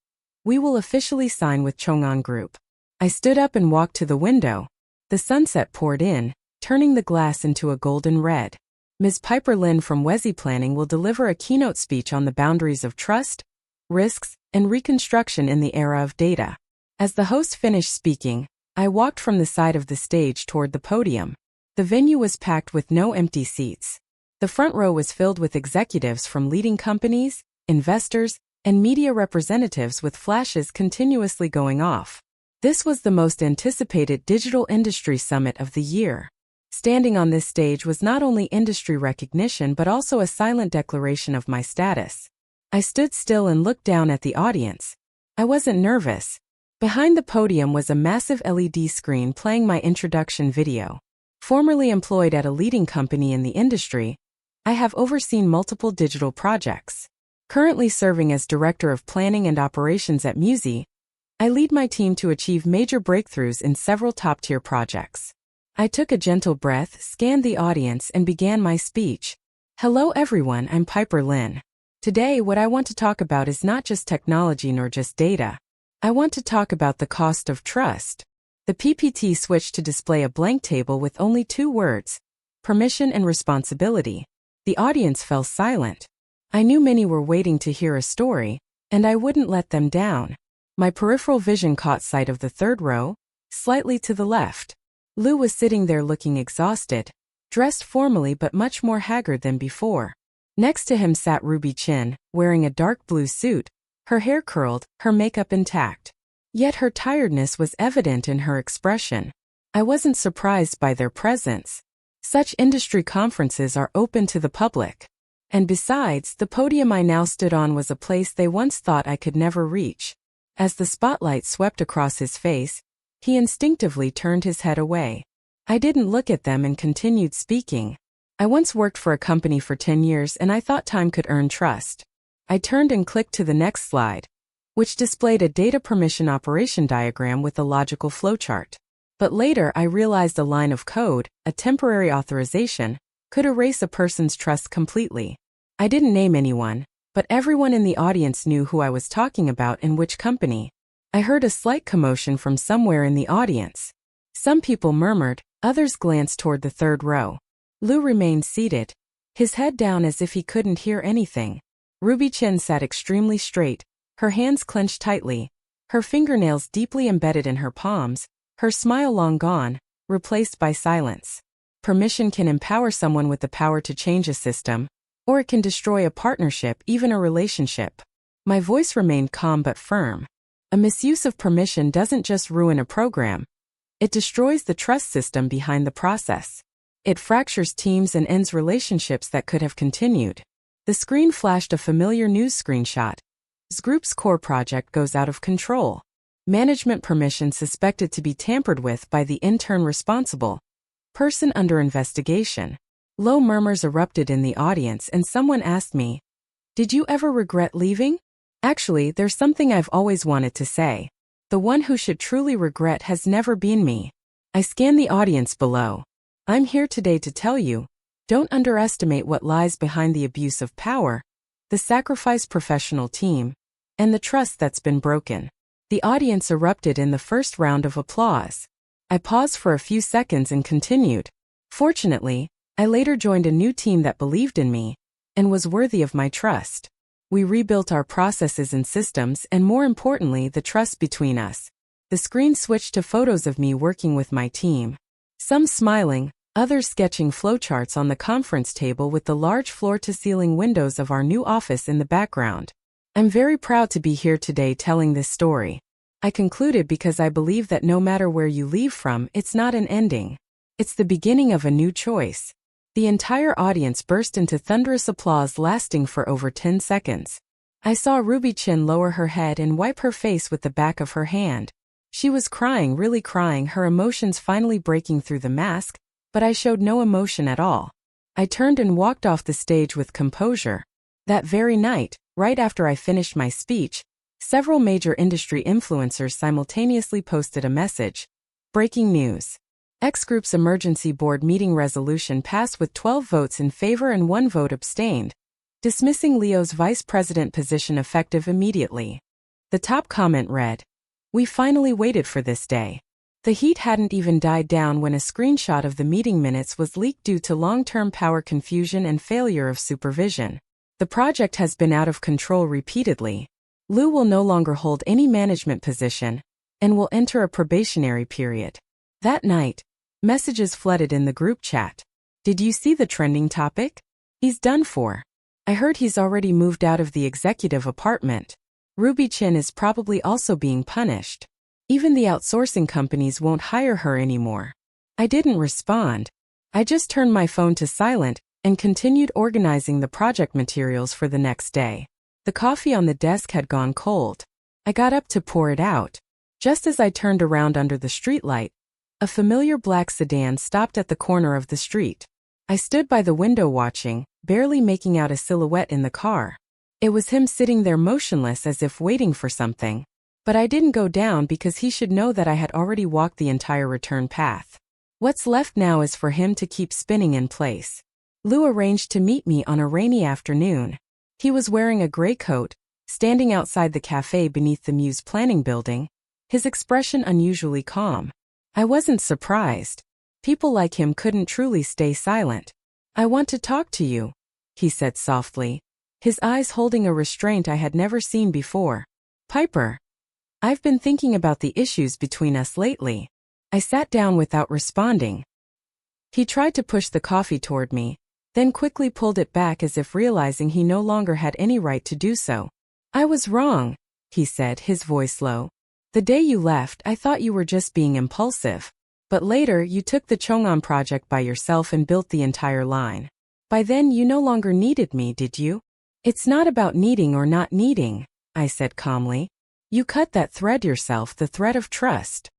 we will officially sign with Chong'an Group. I stood up and walked to the window. The sunset poured in, turning the glass into a golden red. Ms. Piper Lynn from Wesi Planning will deliver a keynote speech on the boundaries of trust, risks, and reconstruction in the era of data. As the host finished speaking, I walked from the side of the stage toward the podium. The venue was packed with no empty seats. The front row was filled with executives from leading companies, investors, and media representatives with flashes continuously going off. This was the most anticipated digital industry summit of the year. Standing on this stage was not only industry recognition but also a silent declaration of my status. I stood still and looked down at the audience. I wasn't nervous. Behind the podium was a massive LED screen playing my introduction video. Formerly employed at a leading company in the industry, I have overseen multiple digital projects. Currently serving as Director of Planning and Operations at Musi, I lead my team to achieve major breakthroughs in several top-tier projects. I took a gentle breath, scanned the audience, and began my speech. Hello everyone, I'm Piper Lynn. Today what I want to talk about is not just technology nor just data. I want to talk about the cost of trust. The PPT switched to display a blank table with only 2 words: permission and responsibility. The audience fell silent. I knew many were waiting to hear a story, and I wouldn't let them down. My peripheral vision caught sight of the third row, slightly to the left. Lou was sitting there looking exhausted, dressed formally but much more haggard than before. Next to him sat Ruby Chin, wearing a dark blue suit, her hair curled, her makeup intact. Yet her tiredness was evident in her expression. I wasn't surprised by their presence. Such industry conferences are open to the public. And besides, the podium I now stood on was a place they once thought I could never reach. As the spotlight swept across his face, he instinctively turned his head away. I didn't look at them and continued speaking. I once worked for a company for 10 years and I thought time could earn trust. I turned and clicked to the next slide, which displayed a data permission operation diagram with a logical flowchart. But later I realized a line of code, a temporary authorization, could erase a person's trust completely. I didn't name anyone, but everyone in the audience knew who I was talking about and which company. I heard a slight commotion from somewhere in the audience. Some people murmured, others glanced toward the third row. Lou remained seated, his head down as if he couldn't hear anything. Ruby Chin sat extremely straight, her hands clenched tightly, her fingernails deeply embedded in her palms, her smile long gone, replaced by silence. Permission can empower someone with the power to change a system, or it can destroy a partnership, even a relationship. My voice remained calm but firm. A misuse of permission doesn't just ruin a program. It destroys the trust system behind the process. It fractures teams and ends relationships that could have continued. The screen flashed a familiar news screenshot. Group's core project goes out of control. Management permission suspected to be tampered with by the intern responsible. Person under investigation. Low murmurs erupted in the audience and someone asked me, "Did you ever regret leaving?" Actually, there's something I've always wanted to say. The one who should truly regret has never been me. I scanned the audience below. I'm here today to tell you, don't underestimate what lies behind the abuse of power, the sacrificed professional team, and the trust that's been broken. The audience erupted in the first round of applause. I paused for a few seconds and continued. Fortunately, I later joined a new team that believed in me and was worthy of my trust. We rebuilt our processes and systems and, more importantly, the trust between us. The screen switched to photos of me working with my team. Some smiling, others sketching flowcharts on the conference table with the large floor-to-ceiling windows of our new office in the background. I'm very proud to be here today telling this story. I concluded because I believe that no matter where you leave from, it's not an ending. It's the beginning of a new choice. The entire audience burst into thunderous applause lasting for over 10 seconds. I saw Ruby Chin lower her head and wipe her face with the back of her hand. She was crying, really crying, her emotions finally breaking through the mask, but I showed no emotion at all. I turned and walked off the stage with composure. That very night, right after I finished my speech, several major industry influencers simultaneously posted a message. Breaking news. X Group's emergency board meeting resolution passed with 12 votes in favor and 1 vote abstained, dismissing Leo's vice president position effective immediately. The top comment read, "We finally waited for this day. The heat hadn't even died down when a screenshot of the meeting minutes was leaked due to long-term power confusion and failure of supervision. The project has been out of control repeatedly. Lou will no longer hold any management position and will enter a probationary period. That night, messages flooded in the group chat. Did you see the trending topic? He's done for. I heard he's already moved out of the executive apartment. Ruby Chin is probably also being punished. Even the outsourcing companies won't hire her anymore. I didn't respond. I just turned my phone to silent and continued organizing the project materials for the next day. The coffee on the desk had gone cold. I got up to pour it out. Just as I turned around under the streetlight, a familiar black sedan stopped at the corner of the street. I stood by the window watching, barely making out a silhouette in the car. It was him sitting there motionless as if waiting for something. But I didn't go down because he should know that I had already walked the entire return path. What's left now is for him to keep spinning in place. Lou arranged to meet me on a rainy afternoon. He was wearing a gray coat, standing outside the cafe beneath the Muse planning building, his expression unusually calm. I wasn't surprised. People like him couldn't truly stay silent. I want to talk to you, he said softly, his eyes holding a restraint I had never seen before. Piper. I've been thinking about the issues between us lately. I sat down without responding. He tried to push the coffee toward me, then quickly pulled it back as if realizing he no longer had any right to do so. I was wrong, he said, his voice low. The day you left, I thought you were just being impulsive. But later, you took the Chong'an project by yourself and built the entire line. By then, you no longer needed me, did you? It's not about needing or not needing, I said calmly. You cut that thread yourself, the thread of trust.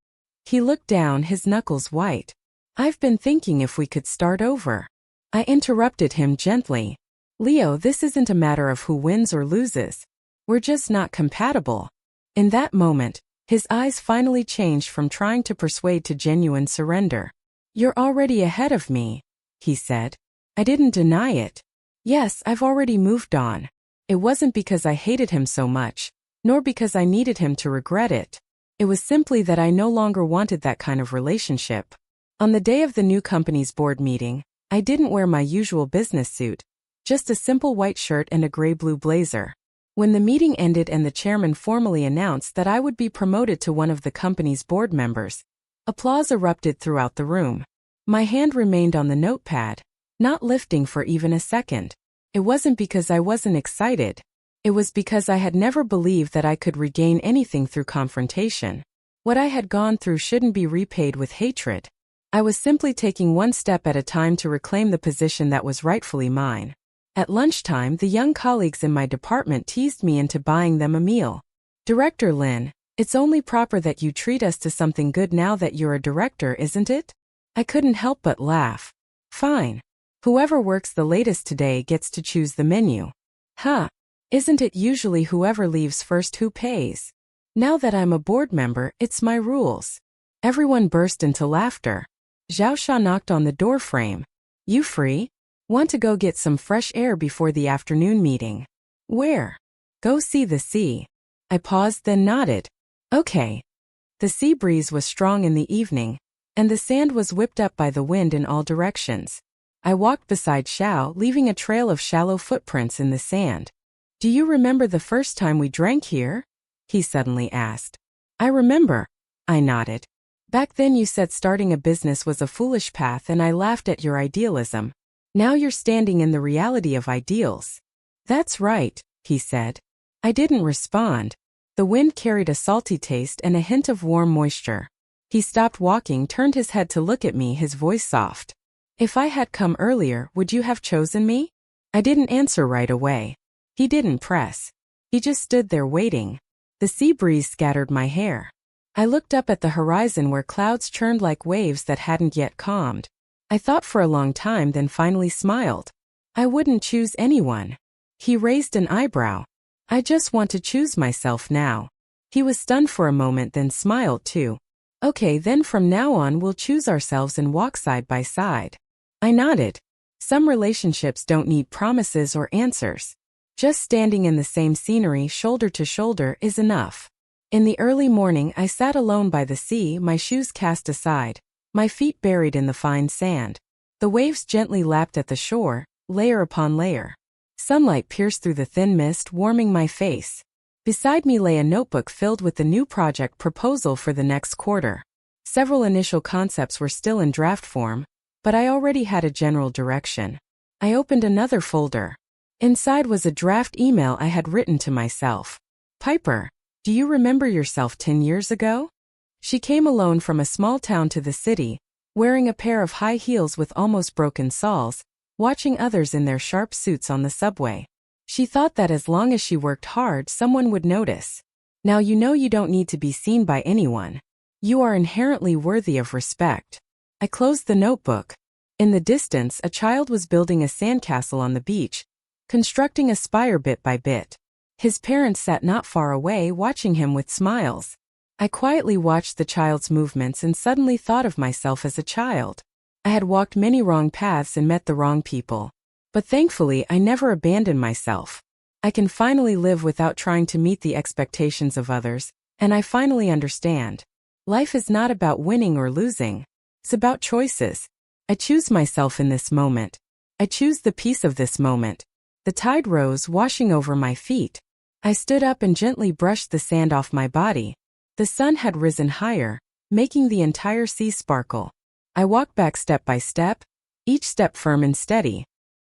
He looked down, his knuckles white. I've been thinking if we could start over. I interrupted him gently. Leo, this isn't a matter of who wins or loses. We're just not compatible. In that moment, his eyes finally changed from trying to persuade to genuine surrender. You're already ahead of me, he said. I didn't deny it. Yes, I've already moved on. It wasn't because I hated him so much, nor because I needed him to regret it. It was simply that I no longer wanted that kind of relationship. On the day of the new company's board meeting, I didn't wear my usual business suit, just a simple white shirt and a gray-blue blazer. When the meeting ended and the chairman formally announced that I would be promoted to one of the company's board members, applause erupted throughout the room. My hand remained on the notepad, not lifting for even a second. It wasn't because I wasn't excited. It was because I had never believed that I could regain anything through confrontation. What I had gone through shouldn't be repaid with hatred. I was simply taking one step at a time to reclaim the position that was rightfully mine. At lunchtime, the young colleagues in my department teased me into buying them a meal. Director Lin, it's only proper that you treat us to something good now that you're a director, isn't it? I couldn't help but laugh. Fine. Whoever works the latest today gets to choose the menu. Huh. Isn't it usually whoever leaves first who pays? Now that I'm a board member, it's my rules. Everyone burst into laughter. Zhao knocked on the door frame. You free? Want to go get some fresh air before the afternoon meeting? Where? Go see the sea. I paused then nodded. Okay. The sea breeze was strong in the evening, and the sand was whipped up by the wind in all directions. I walked beside Xiao, leaving a trail of shallow footprints in the sand. Do you remember the first time we drank here? He suddenly asked. I remember. I nodded. Back then you said starting a business was a foolish path and I laughed at your idealism. Now you're standing in the reality of ideals. That's right, he said. I didn't respond. The wind carried a salty taste and a hint of warm moisture. He stopped walking, turned his head to look at me, his voice soft. If I had come earlier, would you have chosen me? I didn't answer right away. He didn't press. He just stood there waiting. The sea breeze scattered my hair. I looked up at the horizon where clouds churned like waves that hadn't yet calmed. I thought for a long time, then finally smiled. I wouldn't choose anyone. He raised an eyebrow. I just want to choose myself now. He was stunned for a moment, then smiled too. Okay, then from now on we'll choose ourselves and walk side by side. I nodded. Some relationships don't need promises or answers. Just standing in the same scenery shoulder to shoulder is enough. In the early morning, I sat alone by the sea, my shoes cast aside, my feet buried in the fine sand. The waves gently lapped at the shore, layer upon layer. Sunlight pierced through the thin mist, warming my face. Beside me lay a notebook filled with the new project proposal for the next quarter. Several initial concepts were still in draft form, but I already had a general direction. I opened another folder. Inside was a draft email I had written to myself. Piper, do you remember yourself 10 years ago? She came alone from a small town to the city, wearing a pair of high heels with almost broken soles, watching others in their sharp suits on the subway. She thought that as long as she worked hard, someone would notice. Now you know you don't need to be seen by anyone. You are inherently worthy of respect. I closed the notebook. In the distance, a child was building a sandcastle on the beach, constructing a spire bit by bit. His parents sat not far away, watching him with smiles. I quietly watched the child's movements and suddenly thought of myself as a child. I had walked many wrong paths and met the wrong people. But thankfully, I never abandoned myself. I can finally live without trying to meet the expectations of others, and I finally understand. Life is not about winning or losing. It's about choices. I choose myself in this moment. I choose the peace of this moment. The tide rose, washing over my feet. I stood up and gently brushed the sand off my body. The sun had risen higher, making the entire sea sparkle. I walked back step by step, each step firm and steady.